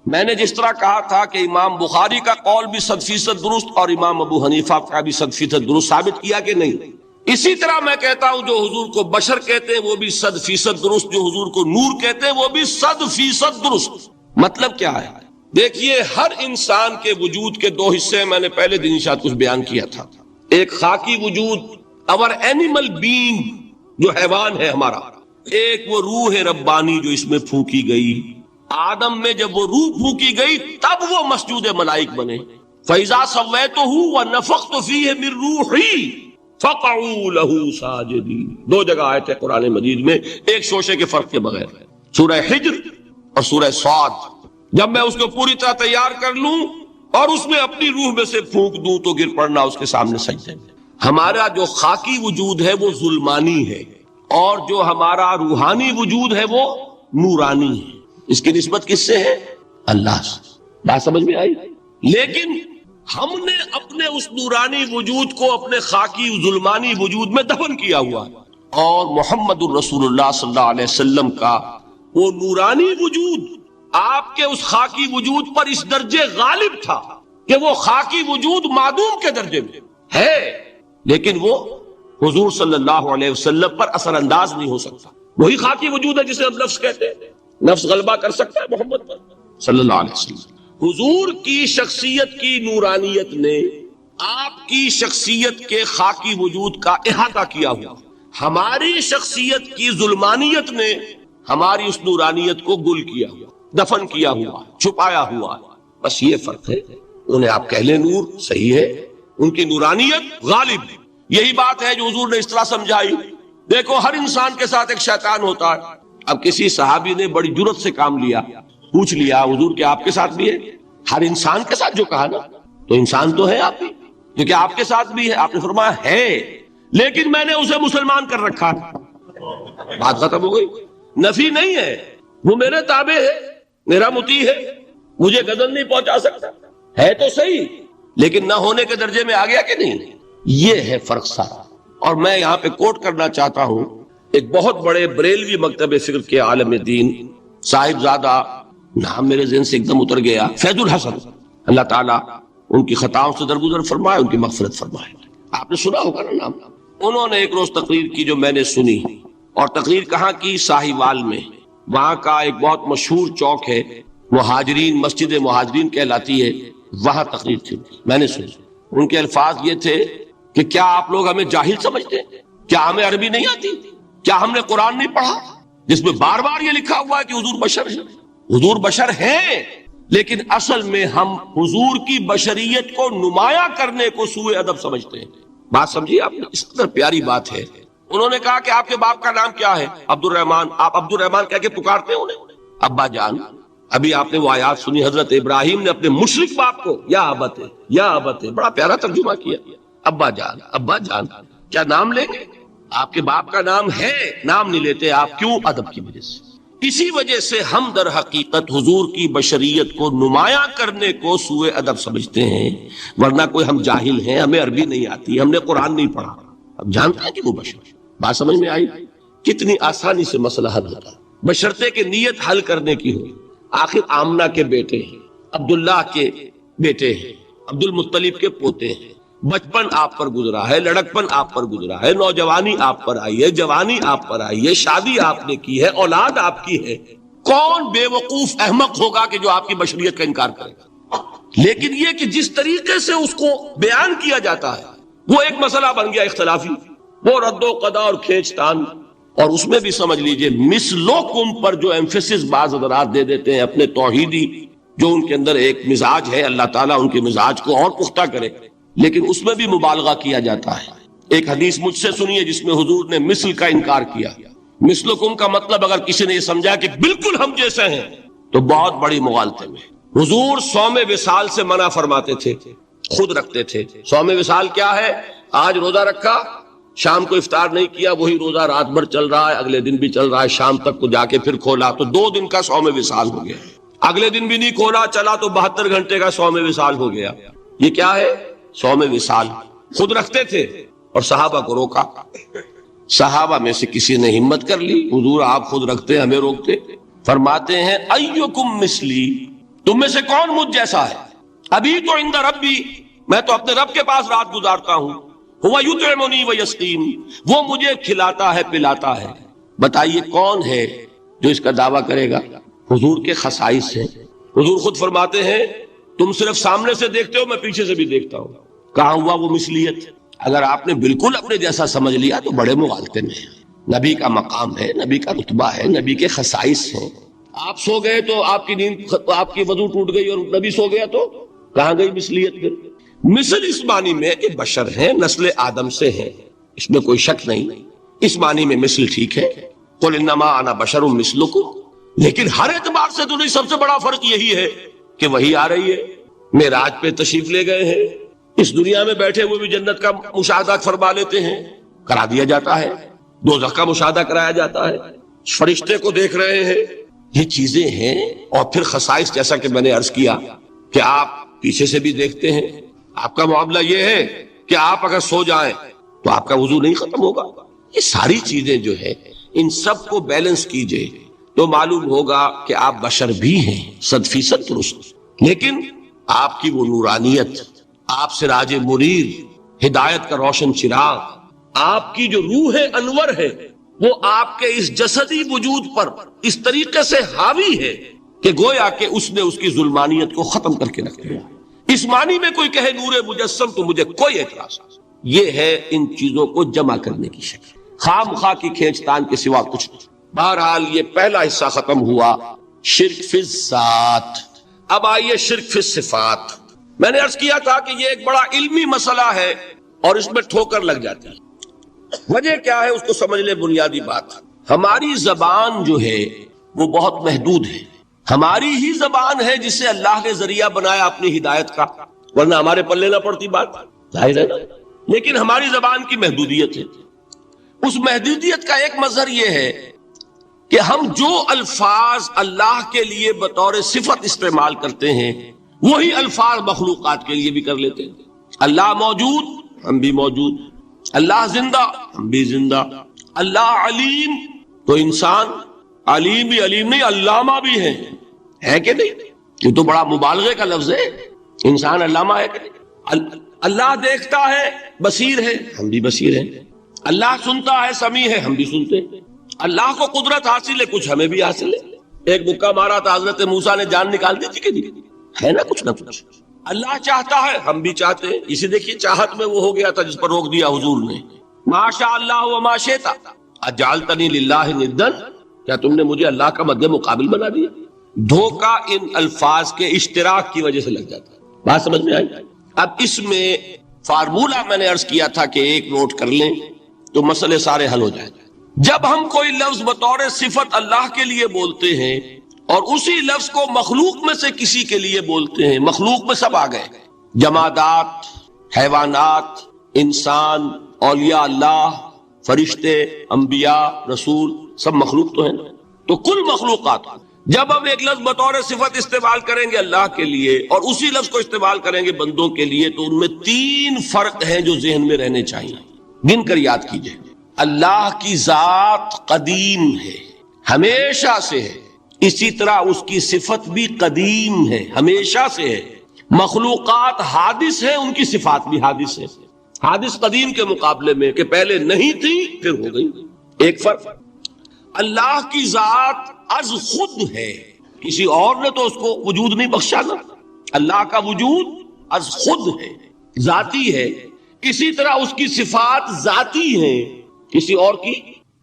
میں نے جس طرح کہا تھا کہ امام بخاری کا قول بھی 100% درست اور امام ابو حنیفہ کا بھی 100% درست ثابت کیا کہ نہیں، اسی طرح میں کہتا ہوں جو حضور کو بشر کہتے ہیں وہ بھی 100% درست، جو حضور کو نور کہتے ہیں وہ بھی 100% درست. مطلب کیا ہے؟ دیکھیے، ہر انسان کے وجود کے دو حصے ہیں. میں نے پہلے دن شاید کچھ بیان کیا تھا. ایک خاکی وجود، اور اینیمل بینگ جو حیوان ہے ہمارا. ایک وہ روح ربانی جو اس میں پھونکی گئی. آدم میں جب وہ روح پھونکی گئی تب وہ مسجود ملائک بنے. فَإِذَا سَوَّيْتُهُ وَنَفَخْتُ فِيهِ مِن رُوحِي فَقَعُوا لَهُ سَاجِدِينَ. دو جگہ آیت ہے قرآن مجید میں، ایک شوشے کے فرق کے بغیر، سورہ حجر اور سورہ صاد. جب میں اس کو پوری طرح تیار کر لوں اور اس میں اپنی روح میں سے پھونک دوں تو گر پڑنا اس کے سامنے سجدے میں. ہمارا جو خاکی وجود ہے وہ ظلمانی ہے، اور جو ہمارا روحانی وجود ہے وہ نورانی ہے. اس کی نسبت کس سے ہے؟ اللہ سے. بات سمجھ میں آئی؟ لیکن ہم نے اپنے اس نورانی وجود کو اپنے خاکی ظلمانی وجود میں دفن کیا ہوا، اور محمد الرسول اللہ صلی اللہ علیہ وسلم کا وہ نورانی وجود آپ کے اس خاکی وجود پر اس درجے غالب تھا کہ وہ خاکی وجود معدوم کے درجے میں ہے، لیکن وہ حضور صلی اللہ علیہ وسلم پر اثر انداز نہیں ہو سکتا. وہی خاکی وجود ہے جسے ہم نفس کہتے ہیں. نفس غلبہ کر سکتا ہے محمد پر صلی اللہ علیہ وسلم. حضور کی شخصیت کی نورانیت نے آپ کی شخصیت کے خاکی وجود کا احاطہ کیا ہوا. ہماری شخصیت کی ظلمانیت نے ہماری اس نورانیت کو گل کیا ہوا، دفن کیا ہوا، چھپایا ہوا. بس یہ فرق ہے. انہیں آپ کہہ لیں نور، صحیح ہے، ان کی نورانیت غالب. یہی بات ہے جو حضور نے اس طرح سمجھائی. دیکھو، ہر انسان کے ساتھ ایک شیطان ہوتا ہے. اب کسی صحابی نے بڑی جرت سے کام لیا، پوچھ لیا حضور کہ آپ کے ساتھ بھی ہے؟ ہر انسان کے ساتھ جو کہا نا، تو انسان تو ہے آپ بھی، جو کہ آپ کے ساتھ بھی ہے. آپ نے فرمایا ہے، لیکن میں نے اسے مسلمان کر رکھا. بات ختم ہو گئی. نفی نہیں ہے، وہ میرے تابع ہے، میرا مطیع ہے، مجھے غضب نہیں پہنچا سکتا. ہے تو صحیح، لیکن نہ ہونے کے درجے میں آ گیا کہ نہیں. یہ ہے فرق سارا. اور میں یہاں پہ کوٹ کرنا چاہتا ہوں ایک بہت بڑے بریلوی مکتب فکر کے عالم دین صاحب زادہ، نام میرے ذہن سے ایک دم اتر گیا، فیض الحسن. اللہ تعالیٰ ان کی خطاؤں سے درگزر فرمائے، ان کی مغفرت فرمائے. آپ نے سنا ہوگا نا نام. انہوں نے ایک روز تقریر کی جو میں نے سنی، اور تقریر کہاں کی؟ ساہیوال میں. وہاں کا ایک بہت مشہور چوک ہے، مہاجرین، مسجد مہاجرین کہلاتی ہے، وہاں تقریر تھی. میں نے سنی. ان کے الفاظ یہ تھے کہ کیا آپ لوگ ہمیں جاہل سمجھتے ہیں؟ کیا ہمیں عربی نہیں آتی؟ کیا ہم نے قرآن نہیں پڑھا جس میں بار بار یہ لکھا ہوا ہے کہ حضور بشر ہے؟ حضور بشر ہیں، لیکن اصل میں ہم حضور کی بشریت کو نمایاں کرنے کو سوء ادب سمجھتے ہیں. بات سمجھیے آپ نے، اس قدر پیاری بات ہے. انہوں نے کہا کہ آپ کے باپ کا نام کیا ہے؟ عبد الرحمان. آپ عبد الرحمان کہہ کے پکارتے ہیں انہیں؟ ابا جان. ابھی آپ نے وہ آیات سنی، حضرت ابراہیم نے اپنے مشرک باپ کو یا ابت ہے، یا ابت ہے، بڑا پیارا ترجمہ کیا. ابا جان، ابا جان. کیا نام لیں گے؟ آپ کے باپ کا نام ہے، نام نہیں لیتے آپ. کیوں؟ ادب کی وجہ سے. اسی وجہ سے ہم در حقیقت حضور کی بشریت کو نمایاں کرنے کو سوء ادب سمجھتے ہیں، ورنہ کوئی ہم جاہل ہیں، ہمیں عربی نہیں آتی، ہم نے قرآن نہیں پڑھا، اب جانتے ہیں کہ وہ بشر. بات سمجھ میں آئی؟ کتنی آسانی سے مسئلہ حل ہوتا، بشرطے کہ نیت حل کرنے کی ہو. آخر آمنہ کے بیٹے ہیں، عبداللہ کے بیٹے ہیں، عبد المطلب کے پوتے ہیں، بچپن آپ پر گزرا ہے، لڑکپن آپ پر گزرا ہے، نوجوانی آپ پر آئی ہے، جوانی آپ پر آئی ہے، شادی آپ نے کی ہے، اولاد آپ کی ہے، کون بے وقوف احمق ہوگا کہ جو آپ کی بشریت کا انکار کرے گا؟ لیکن یہ کہ جس طریقے سے اس کو بیان کیا جاتا ہے وہ ایک مسئلہ بن گیا اختلافی، وہ رد و قضا اور کھینچ تان، اور اس میں بھی سمجھ لیجئے مثلکم پر جو ایمفیسس بعض حضرات دے دیتے ہیں اپنے توحیدی جو ان کے اندر ایک مزاج ہے، اللہ تعالیٰ ان کے مزاج کو اور پختہ کرے، لیکن اس میں بھی مبالغہ کیا جاتا ہے۔ ایک حدیث مجھ سے سنیے جس میں حضور نے مثل کا انکار کیا۔ مثلکم کا مطلب اگر کسی نے یہ سمجھا کہ بالکل ہم جیسے ہیں تو بہت بڑی مغالطے میں۔ حضور صوم وصال سے منع فرماتے تھے، خود رکھتے تھے۔ صوم وصال کیا ہے؟ آج روزہ رکھا، شام کو افطار نہیں کیا، وہی روزہ رات بھر چل رہا ہے، اگلے دن بھی چل رہا ہے، شام تک کو جا کے پھر کھولا تو 2 دن کا صوم وصال ہو گیا، اگلے دن بھی نہیں کھولا، چلا تو 72 گھنٹے کا صوم وصال ہو گیا۔ یہ کیا ہے؟ صوم وصال۔ خود رکھتے تھے اور صحابہ کو روکا۔ صحابہ میں سے کسی نے ہمت کر لی، حضور آپ خود رکھتے ہمیں روکتے؟ فرماتے ہیں ایکم مثلی، تم میں سے کون مجھ جیسا ہے؟ ابھی تو عند ربی، میں تو اپنے رب کے پاس رات گزارتا ہوں، ہوا یطعمنی ویسقین، وہ مجھے کھلاتا ہے پلاتا ہے۔ بتائیے کون ہے جو اس کا دعویٰ کرے گا؟ حضور کے خصائص ہیں۔ حضور خود فرماتے ہیں تم صرف سامنے سے دیکھتے ہو، میں پیچھے سے بھی دیکھتا ہوں۔ کہاں ہوا وہ مثلیت؟ اگر آپ نے بالکل اپنے جیسا سمجھ لیا تو بڑے مغالطے میں ہیں۔ نبی کا مقام ہے، نبی کا رتبہ ہے، نبی کے خصائص ہیں۔ آپ سو گئے تو آپ کی نیند، آپ کی وضو ٹوٹ گئی اور نبی سو گیا تو کہاں گئی مثلیت پھر؟ مثل اس معنی میں کہ بشر ہیں، نسل آدم سے ہیں، اس میں کوئی شک نہیں، اس معنی میں مثل ٹھیک ہے، قل انما انا بشر مثلکم، لیکن ہر اعتبار سے تو نہیں۔ سب سے بڑا فرق یہی ہے کہ وہی آ رہی ہے، معراج پہ تشریف لے گئے ہیں، اس دنیا میں بیٹھے ہوئے بھی جنت کا مشاہدہ فرما لیتے ہیں، کرا دیا جاتا ہے، دوزخ کا مشاہدہ کرایا جاتا ہے، فرشتے کو دیکھ رہے ہیں، یہ چیزیں ہیں۔ اور پھر خصائص جیسا کہ میں نے عرض کیا کہ آپ پیچھے سے بھی دیکھتے ہیں۔ آپ کا معاملہ یہ ہے کہ آپ اگر سو جائیں تو آپ کا وضو نہیں ختم ہوگا۔ یہ ساری چیزیں جو ہے ان سب کو بیلنس کیجئے تو معلوم ہوگا کہ آپ بشر بھی ہیں 100% درست، لیکن آپ کی وہ نورانیت، آپ سراج منیر، ہدایت کا روشن چراغ، آپ کی جو روح انور ہے وہ آپ کے اس جسدی وجود پر اس طریقے سے حاوی ہے کہ گویا کہ اس نے اس کی ظلمانیت کو ختم کر کے رکھ دیا۔ اس معنی میں کوئی کہے نور مجسم تو مجھے کوئی اعتراض نہیں۔ یہ ہے ان چیزوں کو جمع کرنے کی شکل، خام خواہ کی کھینچ تان کے سوا کچھ نہیں۔ بہرحال یہ پہلا حصہ ختم ہوا، شرک فی الذات۔ اب آئیے شرک فی الصفات۔ میں نے عرض کیا تھا کہ یہ ایک بڑا علمی مسئلہ ہے اور اس میں ٹھوکر لگ جاتی ہے۔ وجہ کیا ہے اس کو سمجھ لے۔ بنیادی بات، ہماری زبان جو ہے وہ بہت محدود ہے۔ ہماری ہی زبان ہے جسے اللہ نے ذریعہ بنایا اپنی ہدایت کا، ورنہ ہمارے پلے نہ پڑتی بات، ظاہر ہے نا۔ لیکن ہماری زبان کی محدودیت ہے۔ اس محدودیت کا ایک مظہر یہ ہے کہ ہم جو الفاظ اللہ کے لیے بطور صفت استعمال کرتے ہیں وہی الفاظ مخلوقات کے لیے بھی کر لیتے ہیں۔ اللہ موجود، ہم بھی موجود۔ اللہ زندہ، ہم بھی زندہ۔ اللہ علیم، تو انسان علیم بھی علیم نہیں، علامہ بھی ہے کہ نہیں؟ یہ تو بڑا مبالغے کا لفظ ہے، انسان علامہ ہے کہ نہیں؟ اللہ دیکھتا ہے، بصیر ہے، ہم بھی بصیر ہیں۔ اللہ سنتا ہے، سمیع ہے، ہم بھی سنتے ہیں۔ اللہ کو قدرت حاصل ہے، کچھ ہمیں بھی حاصل ہے۔ ایک مکہ مارا تھا حضرت موسیٰ نے، جان نکال دی تھی کہ نہیں؟ ہے نا کچھ نہ کچھ۔ اللہ چاہتا ہے، ہم بھی چاہتے ہیں۔ اسی دیکھیے چاہت میں وہ ہو گیا تھا جس پر روک دیا حضور نے، ما شاء اللہ وما شئت اجعلتنی للہ ندا، کیا تم نے مجھے اللہ کا مد مقابل بنا دیا؟ دھوکہ ان الفاظ کے اشتراک کی وجہ سے لگ جاتا ہے۔ بات سمجھ میں آئی؟ اب اس میں فارمولہ میں نے عرض کیا تھا کہ ایک نوٹ کر لیں تو مسئلے سارے حل ہو جائیں گے۔ جب ہم کوئی لفظ بطور صفت اللہ کے لیے بولتے ہیں اور اسی لفظ کو مخلوق میں سے کسی کے لیے بولتے ہیں، مخلوق میں سب آ گئے، جمادات، حیوانات، انسان، اولیاء اللہ، فرشتے، انبیاء، رسول، سب مخلوق تو ہیں نا۔ تو کل مخلوقات، جب ہم ایک لفظ بطور صفت استعمال کریں گے اللہ کے لیے اور اسی لفظ کو استعمال کریں گے بندوں کے لیے تو ان میں 3 فرق ہیں جو ذہن میں رہنے چاہیے، گن کر یاد کیجئے۔ اللہ کی ذات قدیم ہے، ہمیشہ سے ہے، اسی طرح اس کی صفت بھی قدیم ہے، ہمیشہ سے ہے۔ مخلوقات حادث ہیں، ان کی صفات بھی حادث ہے۔ حادث قدیم کے مقابلے میں کہ پہلے نہیں تھی پھر ہو گئی۔ ایک فرق، اللہ کی ذات از خود ہے، کسی اور نے تو اس کو وجود نہیں بخشا نا۔ اللہ کا وجود از خود ہے، ذاتی ہے۔ اسی طرح اس کی صفات ذاتی ہیں، کسی اور کی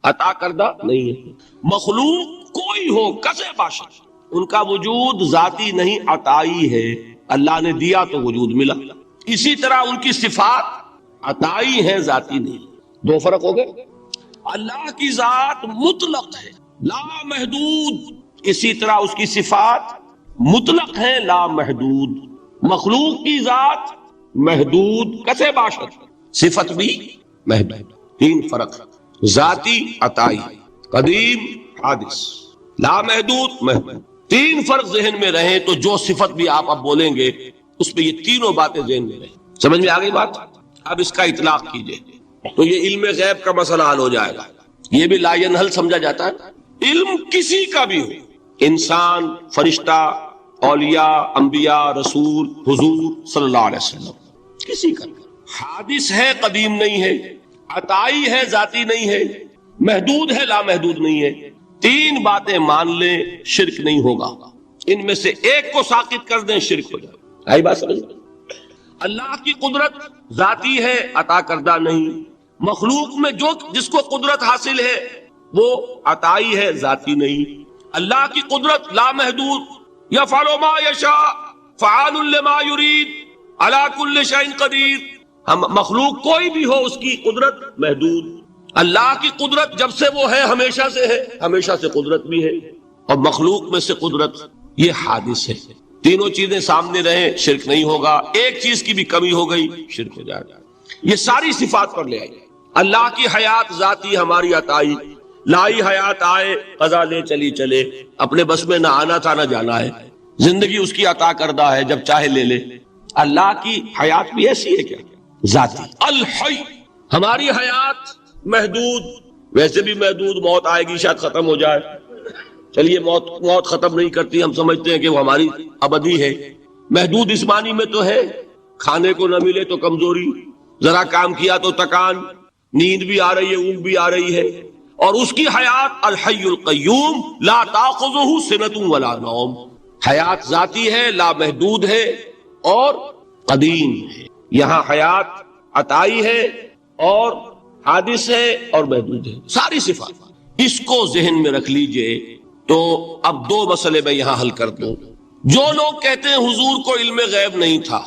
عطا کردہ نہیں ہے۔ مخلوق کوئی ہو کسے باشد، ان کا وجود ذاتی نہیں عطائی ہے، اللہ نے دیا تو وجود ملا۔ اسی طرح ان کی صفات عطائی ہیں، ذاتی نہیں۔ دو فرق ہو گئے۔ اللہ کی ذات مطلق ہے، لا محدود، اسی طرح اس کی صفات مطلق ہیں، لا محدود۔ مخلوق کی ذات محدود کسے باشد، صفت بھی محدود۔ تین فرق، ذاتی عطائی، قدیم حادث، لا محدود محدود۔ تین فرق ذہن میں رہیں تو جو صفت بھی آپ اب بولیں گے اس پہ یہ تینوں باتیں ذہن میں رہیں۔ سمجھ میں آ گئی بات؟ اب اس کا اطلاق کیجئے تو یہ علم غیب کا مسئلہ حل ہو جائے گا۔ یہ بھی لا ینحل سمجھا جاتا ہے۔ علم کسی کا بھی ہو، انسان، فرشتہ، اولیاء، انبیاء، رسول، حضور صلی اللہ علیہ وسلم، کسی کا بھی، حادث ہے، قدیم نہیں ہے، عطائی ہے، ذاتی نہیں ہے، محدود ہے، لا محدود نہیں ہے۔ تین باتیں مان لیں، شرک نہیں ہوگا۔ ان میں سے ایک کو ساقط کر دیں، شرک ہو جائے۔ آئی بات سمجھ؟ اللہ کی قدرت ذاتی ہے، عطا کردہ نہیں۔ مخلوق میں جس کو قدرت حاصل ہے وہ عطائی ہے، ذاتی نہیں۔ اللہ کی قدرت لا محدود، یفعل ما یشاء فعال لما یرید علی کل شیء قدیر۔ ہم مخلوق کوئی بھی ہو اس کی قدرت محدود، اللہ کی قدرت جب سے وہ ہے ہمیشہ سے ہے، ہمیشہ سے قدرت بھی ہے، اور مخلوق میں سے قدرت یہ حادث ہے۔ تینوں چیزیں سامنے رہیں، شرک نہیں ہوگا۔ ایک چیز کی بھی کمی ہو گئی، شرک ہو جائے گا۔ یہ ساری صفات پر لے آئیے۔ اللہ کی حیات ذاتی، ہماری عطائی، لائی حیات آئے، قضا لے چلی چلے، اپنے بس میں نہ آنا تھا نہ جانا ہے، زندگی اس کی عطا کردہ ہے، جب چاہے لے لے۔ اللہ کی حیات بھی ایسی ہے کیا؟ ذاتی۔ الحی، ہماری حیات محدود، ویسے بھی محدود، موت آئے گی شاید ختم ہو جائے، چلیے موت ختم نہیں کرتی، ہم سمجھتے ہیں کہ وہ ہماری ابدی ہے۔ محدود اس معنی میں تو ہے کھانے کو نہ ملے تو کمزوری، ذرا کام کیا تو تکان، نیند بھی آ رہی ہے، اونگ بھی آ رہی ہے۔ اور اس کی حیات الحی القیوم لا تاخذہ سنۃ ولا نوم، حیات ذاتی ہے، لا محدود ہے اور قدیم ہے۔ یہاں حیات عطائی ہے اور حادث ہے اور محدود ہے، ساری صفات۔ اس کو ذہن میں رکھ لیجئے۔ تو اب دو مسئلے میں یہاں حل کر دوں۔ جو لوگ کہتے ہیں حضور کو علم غیب نہیں تھا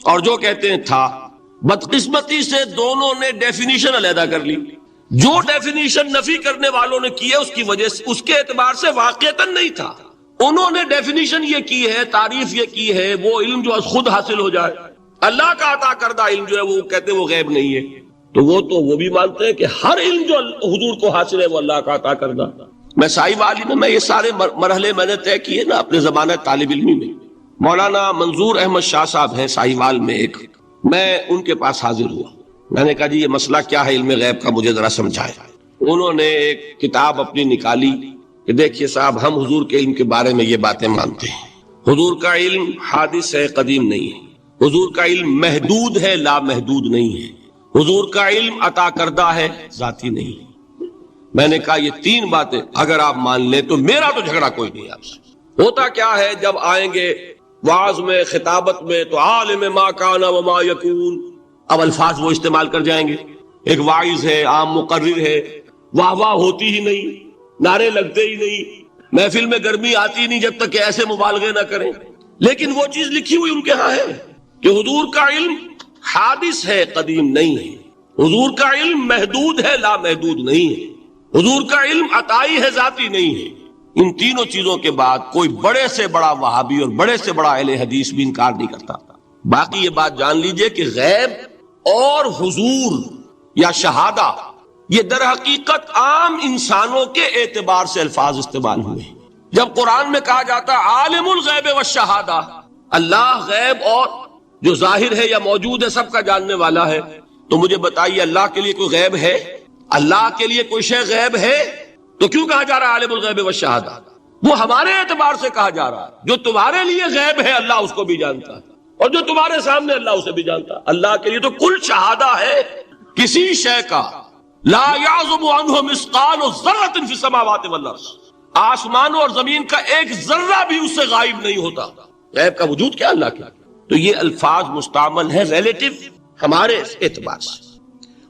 اور جو کہتے ہیں تھا، بدقسمتی سے دونوں نے ڈیفینیشن علیحدہ کر لی۔ جو ڈیفینیشن نفی کرنے والوں نے کی ہے اس کی وجہ سے، اس کے اعتبار سے واقعتاً نہیں تھا۔ انہوں نے ڈیفینیشن یہ کی ہے، تعریف یہ کی ہے، وہ علم جو خود حاصل ہو جائے، اللہ کا عطا کردہ علم جو ہے وہ کہتے ہیں وہ غیب نہیں ہے۔ تو وہ بھی مانتے ہیں کہ ہر علم جو حضور کو حاصل ہے وہ اللہ کا عطا کردہ۔ میں سائیو عالم میں یہ سارے مرحلے میں نے طے کیے نا اپنے زمانہ طالب علمی میں۔ مولانا منظور احمد شاہ صاحب ہیں سائیوال میں ایک، میں ان کے پاس حاضر ہوا۔ میں نے کہا جی یہ مسئلہ کیا ہے علم غیب کا، مجھے ذرا سمجھائے۔ انہوں نے ایک کتاب اپنی نکالی کہ دیکھیے صاحب، ہم حضور کے علم کے بارے میں یہ باتیں مانتے ہیں۔ حضور کا علم حادث ہے، قدیم نہیں ہے۔ حضور کا علم محدود ہے، لا محدود نہیں ہے۔ حضور کا علم عطا کردہ ہے، ذاتی نہیں ہے۔ میں نے کہا یہ تین باتیں اگر آپ مان لیں تو میرا تو جھگڑا کوئی نہیں آپ سے۔ ہوتا کیا ہے جب آئیں گے وعظ میں، خطابت میں، تو عالم ما کان وما یکون، اب الفاظ وہ استعمال کر جائیں گے۔ ایک واعظ ہے، عام مقرر ہے، واہ واہ ہوتی ہی نہیں، نعرے لگتے ہی نہیں، محفل میں گرمی آتی نہیں جب تک کہ ایسے مبالغے نہ کریں۔ لیکن وہ چیز لکھی ہوئی ان کے ہاں ہے کہ حضور کا علم حادث ہے، قدیم نہیں ہے۔ حضور کا علم محدود ہے، لا محدود نہیں ہے۔ حضور کا علم عطائی ہے، ذاتی نہیں ہے۔ ان تینوں چیزوں کے بعد کوئی بڑے سے بڑا وہابی اور بڑے سے بڑا اہل حدیث بھی انکار نہیں کرتا۔ باقی یہ بات جان لیجئے کہ غیب اور حضور یا شہادہ یہ در حقیقت عام انسانوں کے اعتبار سے الفاظ استعمال ہوئے ہیں۔ جب قرآن میں کہا جاتا ہے عالم الغیب والشہادہ، اللہ غیب اور جو ظاہر ہے یا موجود ہے سب کا جاننے والا ہے، تو مجھے بتائیے اللہ کے لیے کوئی غیب ہے؟ اللہ کے لیے کوئی شے غیب ہے؟ تو کیوں کہا جا رہا ہے عالم الغیب والشہادہ؟ وہ ہمارے اعتبار سے کہا جا رہا ہے. جو تمہارے لیے غیب ہے اللہ اس کو بھی جانتا ہے، اور جو تمہارے سامنے اللہ اسے بھی جانتا ہے. اللہ کے لیے تو کل شہادہ ہے. کسی شے کا لا یعزب عنہ مثقال ذرۃ فی السماوات والارض، آسمانوں اور زمین کا ایک ذرہ بھی اس سے غائب نہیں ہوتا. غیب کا وجود کیا اللہ کے. تو یہ الفاظ مستعمل ہے ریلیٹو ہمارے اعتبار سے،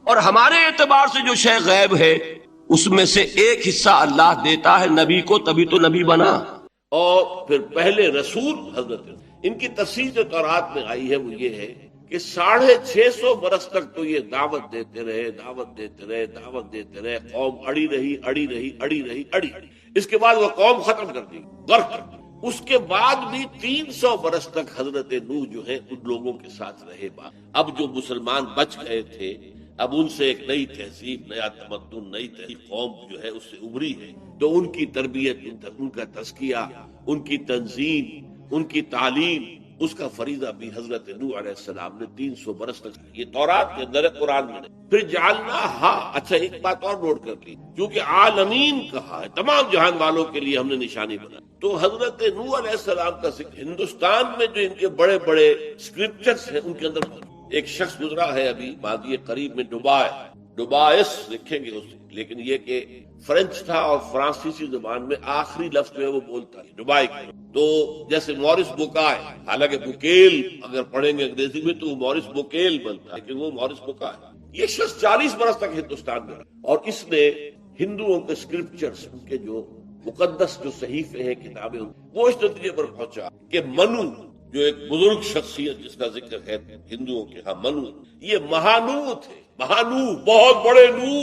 اور ہمارے اعتبار سے جو شے غیب ہے اس میں سے ایک حصہ اللہ دیتا ہے نبی کو، تبھی تو نبی بنا. اور پھر پہلے رسول حضرت ان کی تفسیر جو تورات میں آئی ہے وہ یہ ہے کہ 650 برس تک تو یہ دعوت دیتے رہے، قوم اڑی رہی. اس کے بعد وہ قوم ختم کر دی، غرق کر دی. اس کے بعد بھی 300 برس تک حضرت نوح جو ہے ان لوگوں کے ساتھ رہے. اب جو مسلمان بچ گئے تھے، اب ان سے ایک نئی تہذیب، نیا تمدن، نئی قوم جو ہے اس سے ابری ہے. تو ان کی تربیت، ان کا تزکیہ، ان کی تنظیم، ان کی تعلیم، اس کا فریضہ بھی حضرت نوح علیہ السلام نے 300 برس تک. یہ تورات کے اندر ہے، قرآن میں نہیں. پھر جعلنا، اچھا ایک بات اور نوٹ کر لی، کیونکہ عالمین کہا ہے، تمام جہان والوں کے لیے ہم نے نشانی بنا. تو حضرت نوح علیہ السلام کا ذکر ہندوستان میں جو ان کے بڑے بڑے اسکرپچرز ہیں ان کے اندر ایک شخص گزرا ہے ابھی ماضی قریب میں، ڈوبائس لکھیں گے اسے، لیکن یہ کہ فرینچ تھا اور فرانسیسی زبان میں آخری لفظ جو ہے وہ بولتا ہے ڈوبائی. تو جیسے مورس بوکائے، حالانکہ بوکیل اگر پڑھیں گے انگریزی میں تو وہ مورس بوکیل بنتا ہے، لیکن وہ مورس بوکائے. یہ شخص 40 برس تک ہندوستان میں رہا، اور اس نے ہندوؤں کے اسکرپچرز، ان کے جو مقدس جو صحیفے ہیں، کتابیں، وہ اس نتیجے پر پہنچا کہ منو جو ایک بزرگ شخصیت جس کا ذکر ہے ہندوؤں کے ہاں، منو یہ مہانو تھے. مہانو بہت بڑے نو،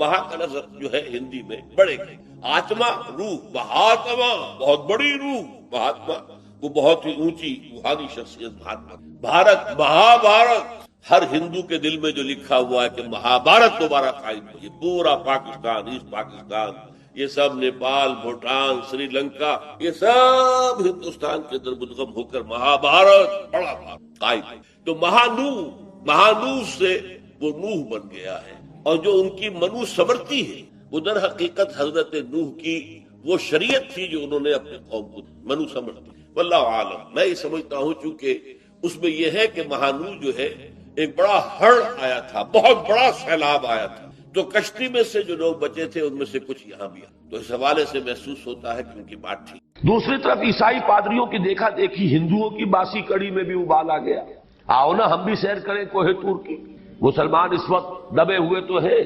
مہا کا لفظ جو ہے ہندی میں بڑے کے، آتما روح، مہاتما بہت بڑی روح، مہاتما وہ بہت ہی اونچی روحانی شخصیت. مہاتما بھارت، مہابھارت، ہر ہندو کے دل میں جو لکھا ہوا ہے کہ مہابھارت دوبارہ قائم ہو. یہ پورا پاکستان، ایسٹ پاکستان، یہ سب نیپال، بھوٹان، سری لنکا، یہ سب ہندوستان کے اندر مدغم ہو کر مہابھارت بڑا بھارت قائم. تو مہانو سے وہ نوح بن گیا ہے. اور جو ان کی منو سمرتی ہے وہ در حقیقت حضرت نوح کی وہ شریعت تھی جو انہوں نے اپنے قوم کو منو سمرتی. واللہ عالم. میں یہ سمجھتا ہوں چونکہ اس میں یہ ہے کہ مہانو جو ہے ایک بڑا ہڑ آیا تھا، بہت بڑا سیلاب آیا تھا، تو کشتی میں سے جو لوگ بچے تھے ان میں سے کچھ یہاں بھی آئے. تو اس حوالے سے محسوس ہوتا ہے کہ ان کی بات ٹھیک. دوسری طرف عیسائی پادریوں کی دیکھا دیکھی ہندوؤں کی باسی کڑی میں بھی ابال آ گیا. آؤ نا ہم بھی سیر کریں کوہ طور کی. مسلمان اس وقت دبے ہوئے تو ہے،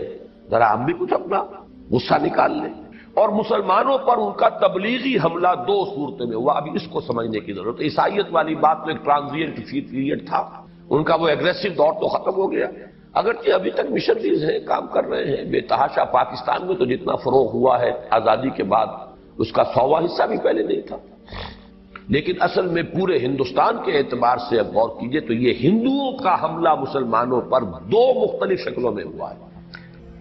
ذرا ہم بھی کچھ اپنا غصہ نکال لیں. اور مسلمانوں پر ان کا تبلیغی حملہ 2 صورتوں میں ہوا. ابھی اس کو سمجھنے کی ضرورت ہے. عیسائیت والی بات میں ایک ٹرانزینٹ پیریڈ تھا، ان کا وہ ایگریسو دور تو ختم ہو گیا. اگرچہ ابھی تک مشنریز ہیں، کام کر رہے ہیں بے تحاشا. پاکستان میں تو جتنا فروغ ہوا ہے آزادی کے بعد اس کا 100واں حصہ بھی پہلے نہیں تھا. لیکن اصل میں پورے ہندوستان کے اعتبار سے اب غور کیجئے تو یہ ہندوؤں کا حملہ مسلمانوں پر 2 مختلف شکلوں میں ہوا ہے.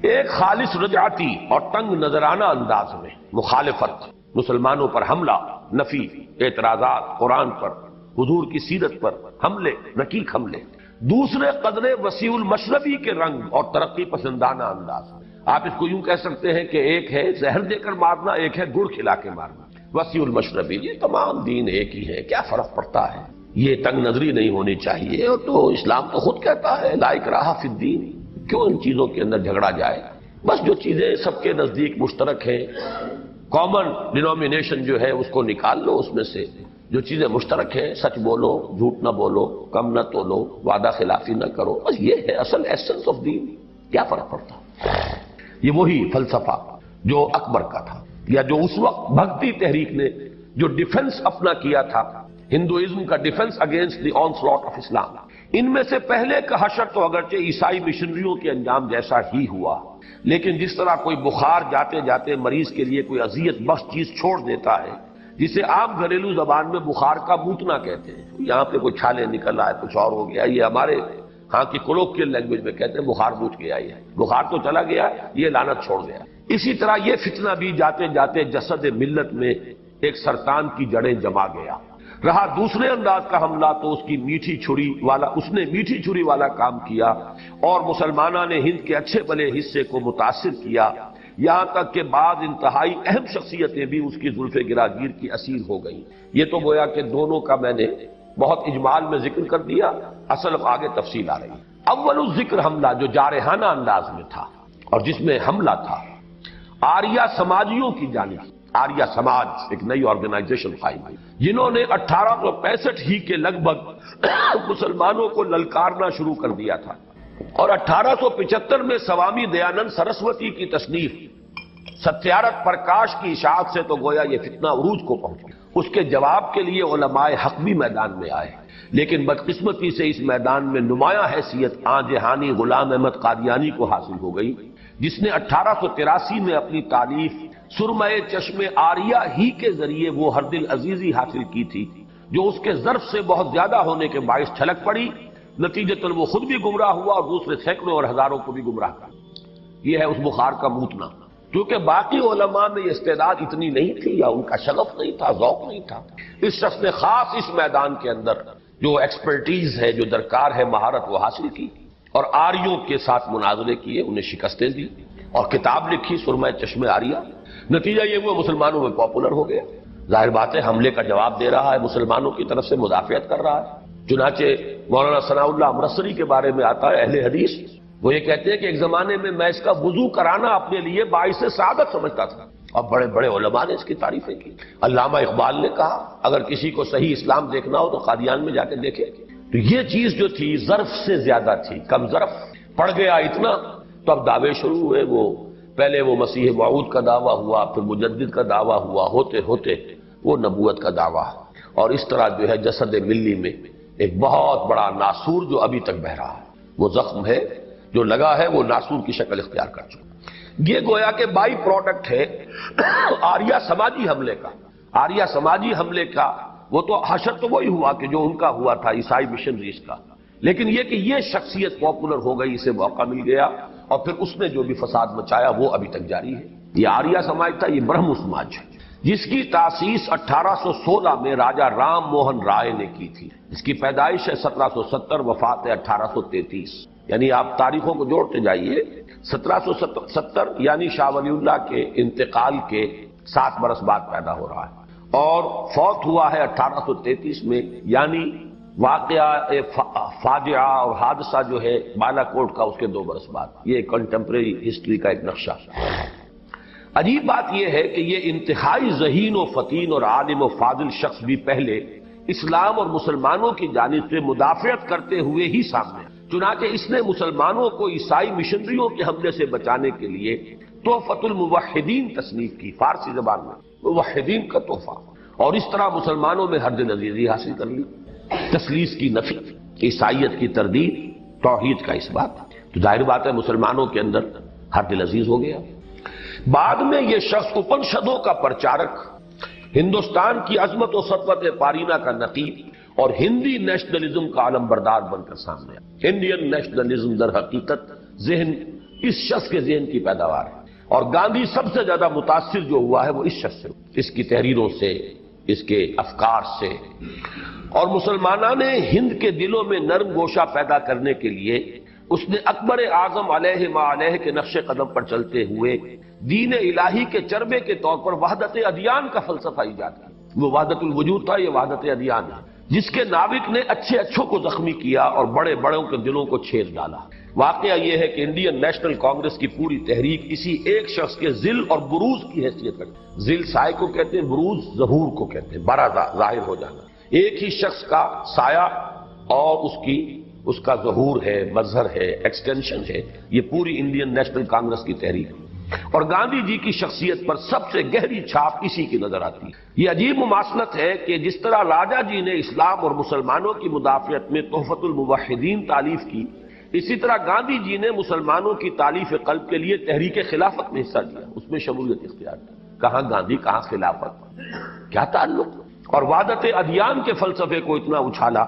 ایک خالص رجعتی اور تنگ نظرانہ انداز میں مخالفت، مسلمانوں پر حملہ، نفی، اعتراضات، قرآن پر، حضور کی سیرت پر حملے، رقیق حملے. دوسرے قدر وسیع المشربی کے رنگ اور ترقی پسندانہ انداز. آپ اس کو یوں کہہ سکتے ہیں کہ ایک ہے زہر دے کر مارنا، ایک ہے گڑ کھلا کے مارنا. وسیع المشربی، یہ تمام دین ایک ہی ہے، کیا فرق پڑتا ہے. یہ تنگ نظری نہیں ہونی چاہیے. اور تو اسلام تو خود کہتا ہے لا اکراہ فی الدین. کیوں ان چیزوں کے اندر جھگڑا جائے. بس جو چیزیں سب کے نزدیک مشترک ہیں، کامن ڈینومینیشن جو ہے اس کو نکال لو. اس میں سے جو چیزیں مشترک ہیں، سچ بولو، جھوٹ نہ بولو، کم نہ تولو، وعدہ خلافی نہ کرو. بس یہ ہے اصل ایسنس آف دین. کیا فرق پڑتا. یہ وہی فلسفہ جو اکبر کا تھا، یا جو اس وقت بھکتی تحریک نے جو ڈیفنس اپنا کیا تھا، ہندوازم کا defence against the onslaught of Islam. ان میں سے پہلے کا حشر تو اگرچہ عیسائی مشنریوں کے انجام جیسا ہی ہوا، لیکن جس طرح کوئی بخار جاتے جاتے مریض کے لیے کوئی اذیت بخش چیز چھوڑ دیتا ہے، جسے عام گھریلو زبان میں بخار کا موتنا کہتے ہیں. یہاں پہ کوئی چھالے نکل آئے، کچھ اور ہو گیا. یہ ہمارے ہاں کی کولوکیل لینگویج میں کہتے ہیں بخار بوجھ گیا. یہ بخار تو چلا گیا، یہ لعنت چھوڑ گیا. اسی طرح یہ فتنہ بھی جاتے جاتے جسد ملت میں ایک سرطان کی جڑیں جما گیا. رہا دوسرے انداز کا حملہ تو اس نے میٹھی چھری والا کام کیا اور مسلمانوں نے ہند کے اچھے بھلے حصے کو متاثر کیا. یہاں تک کہ بعض انتہائی اہم شخصیتیں بھی اس کی زلف گراگیر کی اسیر ہو گئیں۔ یہ تو گویا کہ دونوں کا میں نے بہت اجمال میں ذکر کر دیا، اصل آگے تفصیل آ رہی ہے۔ اول الذکر حملہ جو جارحانہ انداز میں تھا اور جس میں حملہ تھا آریہ سماجیوں کی جانب، آریہ سماج ایک نئی آرگنائزیشن قائم ہوئی جنہوں نے 1865 ہی کے لگ بھگ مسلمانوں کو للکارنا شروع کر دیا تھا، اور 1875 میں سوامی دیانند سرسوتی کی تصنیف ستیارتھ پرکاش کی اشاعت سے تو گویا یہ فتنہ عروج کو پہنچا۔ اس کے جواب کے لیے علماء حق بھی میدان میں آئے، لیکن بدقسمتی سے اس میدان میں نمایاں حیثیت آن جہانی غلام احمد قادیانی کو حاصل ہو گئی، جس نے 1883 میں اپنی تالیف سرمہ چشم آریہ ہی کے ذریعے وہ ہر دل عزیزی حاصل کی تھی جو اس کے ظرف سے بہت زیادہ ہونے کے باعث چھلک پڑی۔ نتیجتاً وہ خود بھی گمراہ ہوا اور دوسرے سینکڑوں اور ہزاروں کو بھی گمراہ کر۔ یہ ہے اس بخار کا موتنا، کیونکہ باقی علماء میں یہ استعداد اتنی نہیں تھی یا ان کا شغف نہیں تھا، ذوق نہیں تھا۔ اس شخص نے خاص اس میدان کے اندر جو ایکسپرٹیز ہے، جو درکار ہے، مہارت وہ حاصل کی اور آریوں کے ساتھ مناظرے کیے، انہیں شکستیں دی اور کتاب لکھی سرمہ چشم آریہ۔ نتیجہ یہ وہ مسلمانوں میں پاپولر ہو گیا۔ ظاہر بات ہے حملے کا جواب دے رہا ہے، مسلمانوں کی طرف سے مدافعت کر رہا ہے۔ چنانچہ مولانا ثناء اللہ امرتسری کے بارے میں آتا ہے، اہل حدیث، وہ یہ کہتے ہیں کہ ایک زمانے میں میں اس کا وضو کرانا اپنے لیے باعث سعادت سمجھتا تھا، اور بڑے بڑے علماء نے اس کی تعریفیں کی۔ علامہ اقبال نے کہا اگر کسی کو صحیح اسلام دیکھنا ہو تو قادیان میں جا کے دیکھے۔ تو یہ چیز جو تھی ظرف سے زیادہ تھی، کم ظرف پڑ گیا اتنا، تو اب دعوے شروع ہوئے۔ وہ پہلے وہ مسیح موعود کا دعویٰ ہوا، پھر مجدد کا دعویٰ ہوا، ہوتے ہوتے وہ نبوت کا دعویٰ، اور اس طرح جو ہے جسد ملی میں ایک بہت بڑا ناسور جو ابھی تک بہ رہا ہے، وہ زخم ہے جو لگا ہے، وہ ناسور کی شکل اختیار کر چکا۔ یہ گویا کہ بائی پروڈکٹ ہے آریہ سماجی حملے کا۔ آریہ سماجی حملے کا وہ تو حشر تو وہی ہوا کہ جو ان کا ہوا تھا عیسائی مشنریز کا، لیکن یہ کہ یہ شخصیت پاپولر ہو گئی، اسے موقع مل گیا، اور پھر اس نے جو بھی فساد مچایا وہ ابھی تک جاری ہے۔ یہ آریہ سماج تھا، یہ برہم سماج ہے، جس کی تاسیس 1816 میں راجہ رام موہن رائے نے کی تھی۔ اس کی پیدائش ہے 1770، وفات ہے 1833، یعنی آپ تاریخوں کو جوڑتے جائیے۔ 1770 یعنی شاہ ولی اللہ کے انتقال کے 7 برس بعد پیدا ہو رہا ہے، اور فوت ہوا ہے 1833 میں، یعنی واقعہ فاجعہ اور حادثہ جو ہے بالا کوٹ کا اس کے 2 برس بعد۔ یہ کنٹمپریری ہسٹری کا ایک نقشہ۔ عجیب بات یہ ہے کہ یہ انتہائی ذہین و فتین اور عالم و فاضل شخص بھی پہلے اسلام اور مسلمانوں کی جانب سے مدافعت کرتے ہوئے ہی سامنے، چنانچہ اس نے مسلمانوں کو عیسائی مشنریوں کے حملے سے بچانے کے لیے تحفۃ الموحدین تصنیف کی، فارسی زبان میں موحدین کا تحفہ، اور اس طرح مسلمانوں میں ہر دل عزیزی حاصل کر لی، تثلیث کی نفی، عیسائیت کی تردید، توحید کا اس بات۔ تو ظاہر بات ہے مسلمانوں کے اندر ہر دل عزیز ہو گیا۔ بعد میں یہ شخص اپنشدوں کا پرچارک، ہندوستان کی عظمت و سطوت پارینہ کا نقیب اور ہندی نیشنلزم کا علم بردار بن کر سامنے آیا۔ انڈین نیشنلزم در حقیقت ذہن اس شخص کے ذہن کی پیداوار ہے، اور گاندھی سب سے زیادہ متاثر جو ہوا ہے وہ اس شخص سے، اس کی تحریروں سے، اس کے افکار سے۔ اور مسلمانوں نے ہند کے دلوں میں نرم گوشہ پیدا کرنے کے لیے اس نے اکبر اعظم علیہ ما علیہ کے نقش قدم پر چلتے ہوئے دین الہی کے چربے کے طور پر وحدت ادیان کا فلسفہ ایجاد کیا۔ وہ وحدت الوجود تھا، یہ وحدت ادیان ہے، جس کے ناوک نے اچھے اچھوں کو زخمی کیا اور بڑے بڑوں کے دلوں کو چھید ڈالا۔ واقعہ یہ ہے کہ انڈین نیشنل کانگریس کی پوری تحریک اسی ایک شخص کے ذل اور بروز کی حیثیت رکھتی ہے۔ ذل سائے کو کہتے ہیں، بروز ظہور کو کہتے ہیں، برازہ ظاہر ہو جانا۔ ایک ہی شخص کا سایہ اور اس کا ظہور ہے، مظہر ہے، ایکسٹینشن ہے، یہ پوری انڈین نیشنل کانگریس کی تحریک ہے، اور گاندھی جی کی شخصیت پر سب سے گہری چھاپ اسی کی نظر آتی ہے۔ یہ عجیب مماثلت ہے کہ جس طرح راجہ جی نے اسلام اور مسلمانوں کی مدافعت میں تحفۃ الموحدین تالیف کی، اسی طرح گاندھی جی نے مسلمانوں کی تالیف قلب کے لیے تحریک خلافت میں حصہ لیا، اس میں شمولیت اختیار کی۔ کہاں گاندھی، کہاں خلافت، کیا تعلق؟ اور وحدت ادیان کے فلسفے کو اتنا اچھالا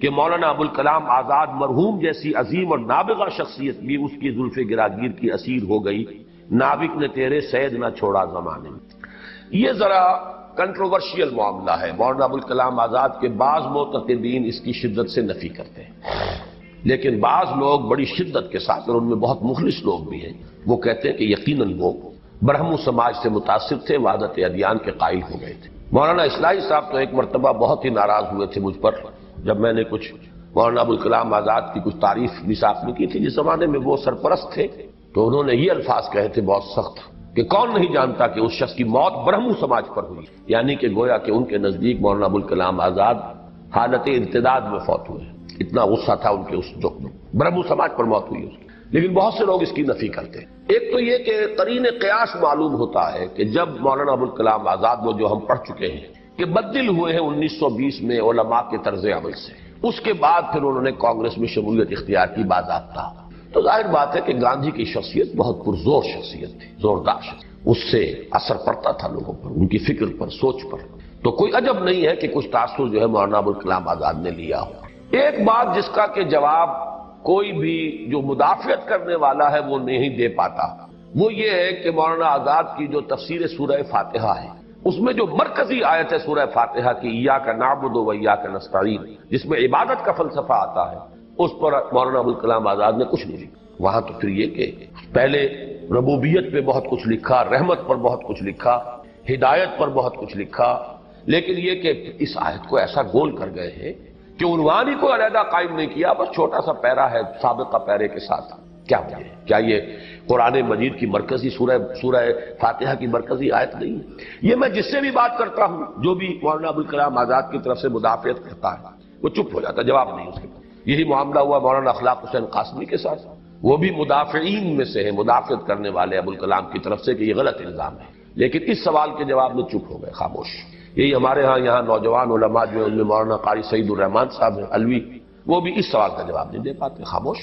کہ مولانا ابوالکلام آزاد مرحوم جیسی عظیم اور نابغہ شخصیت بھی اس کی زلف گراگیر کی اسیر ہو گئی۔ نابک نے تیرے سید نہ چھوڑا زمانے میں۔ یہ ذرا کنٹروورشیل معاملہ ہے، مولانا ابوالکلام آزاد کے بعض معتقدین اس کی شدت سے نفی کرتے ہیں، لیکن بعض لوگ بڑی شدت کے ساتھ، اور ان میں بہت مخلص لوگ بھی ہیں، وہ کہتے ہیں کہ یقیناً وہ برہمو سماج سے متاثر تھے، وحدت ادیان کے قائل ہو گئے تھے۔ مولانا اصلاحی صاحب تو ایک مرتبہ بہت ہی ناراض ہوئے تھے مجھ پر، جب میں نے کچھ مولانا ابوالکلام آزاد کی کچھ تعریف نصاب میں کی تھی۔ جس زمانے میں وہ سرپرست تھے تو انہوں نے یہ الفاظ کہے تھے بہت سخت کہ کون نہیں جانتا کہ اس شخص کی موت برہمو سماج پر ہوئی، یعنی کہ گویا کہ ان کے نزدیک مولانا ابوالکلام آزاد حالت ارتداد میں فوت ہوئے۔ اتنا غصہ تھا ان کے اس جو برہمو سماج پر موت ہوئی اس کی۔ لیکن بہت سے لوگ اس کی نفی کرتے ہیں۔ ایک تو یہ کہ قرین قیاس معلوم ہوتا ہے کہ جب مولانا ابوالکلام آزاد وہ جو ہم پڑھ چکے ہیں کہ بدل ہوئے ہیں 1920 میں علماء کے طرز عمل سے، اس کے بعد پھر انہوں نے کانگریس میں شمولیت اختیار کی باضابطہ، تو ظاہر بات ہے کہ گاندھی کی شخصیت بہت پرزور شخصیت تھی، زوردار شخصیت، اس سے اثر پڑتا تھا لوگوں پر، ان کی فکر پر، سوچ پر۔ تو کوئی عجب نہیں ہے کہ کچھ تاثر جو ہے مولانا ابوالکلام آزاد نے لیا ہو۔ ایک بات جس کا کہ جواب کوئی بھی جو مدافعت کرنے والا ہے وہ نہیں دے پاتا، وہ یہ ہے کہ مولانا آزاد کی جو تفسیر سورہ فاتحہ ہے، اس میں جو مرکزی آیت ہے سورہ فاتحہ کی ایاک نعبد و ایاک نستعین، جس میں عبادت کا فلسفہ آتا ہے، اس پر مولانا ابوالکلام آزاد نے کچھ نہیں لکھا۔ وہاں تو پھر یہ کہ پہلے ربوبیت پہ بہت کچھ لکھا، رحمت پر بہت کچھ لکھا، ہدایت پر بہت کچھ لکھا، لیکن یہ کہ اس آیت کو ایسا گول کر گئے ہیں کہ عنوان ہی کو علیحدہ قائم نہیں کیا، بس چھوٹا سا پیرا ہے سابقہ پیرے کے ساتھ۔ کیا وجہ ہے؟ کیا یہ قرآن مجید کی مرکزی سورہ فاتحہ کی مرکزی آیت نہیں ہے؟ یہ میں جس سے بھی بات کرتا ہوں، جو بھی مولانا ابوالکلام آزاد کی طرف سے مدافعت کرتا ہے، وہ چپ ہو جاتا، جواب نہیں اس کے پاس۔ یہی معاملہ ہوا مولانا اخلاق حسین قاسمی کے ساتھ، وہ بھی مدافعین میں سے ہے، مدافعت کرنے والے ابوالکلام کی طرف سے کہ یہ غلط الزام ہے، لیکن اس سوال کے جواب میں چپ ہو گئے، خاموش۔ یہی ہمارے ہاں یہاں نوجوان علماء جو ان میں مولانا قاری سعید الرحمان صاحب ہیں الوی، وہ بھی اس سوال کا جواب نہیں دے پاتے، خاموش۔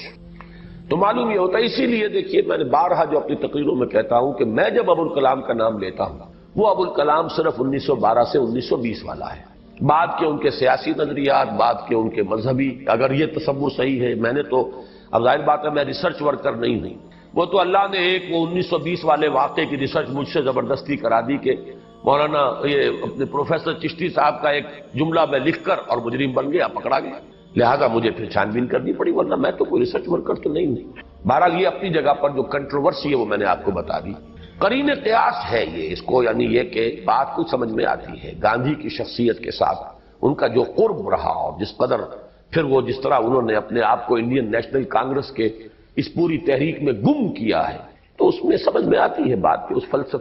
تو معلوم یہ ہوتا ہے، اسی لیے دیکھیے میں نے بارہا جو اپنی تقریروں میں کہتا ہوں کہ میں جب ابوالکلام کا نام لیتا ہوں، وہ ابوالکلام صرف 1912 سے 1920 والا ہے۔ بعد کے ان کے سیاسی نظریات، بعد کے ان کے مذہبی، اگر یہ تصور صحیح ہے، میں نے تو اب ظاہر بات ہے میں ریسرچ ورکر نہیں ہوں، وہ تو اللہ نے ایک وہ 1920 والے واقعے کی ریسرچ مجھ سے زبردستی کرا دی کہ مولانا یہ اپنے پروفیسر چشتی صاحب کا ایک جملہ میں لکھ کر اور مجرم بن گیا، پکڑا گیا، لہذا مجھے پھر چھان بین کرنی پڑی، ورنہ میں تو کوئی ریسرچ ورکر تو نہیں ہوں۔ بہرحال یہ اپنی جگہ پر جو کنٹروورسی ہے وہ میں نے آپ کو بتا دی۔ قرین قیاس ہے یہ، اس کو یعنی یہ کہ بات کچھ سمجھ میں آتی ہے گاندھی کی شخصیت کے ساتھ ان کا جو قرب رہا اور جس قدر پھر وہ جس طرح انہوں نے اپنے آپ کو انڈین نیشنل کانگریس کے اس پوری تحریک میں گم کیا ہے، تو اس میں سمجھ میں آتی ہے بات کہ اس فلسفے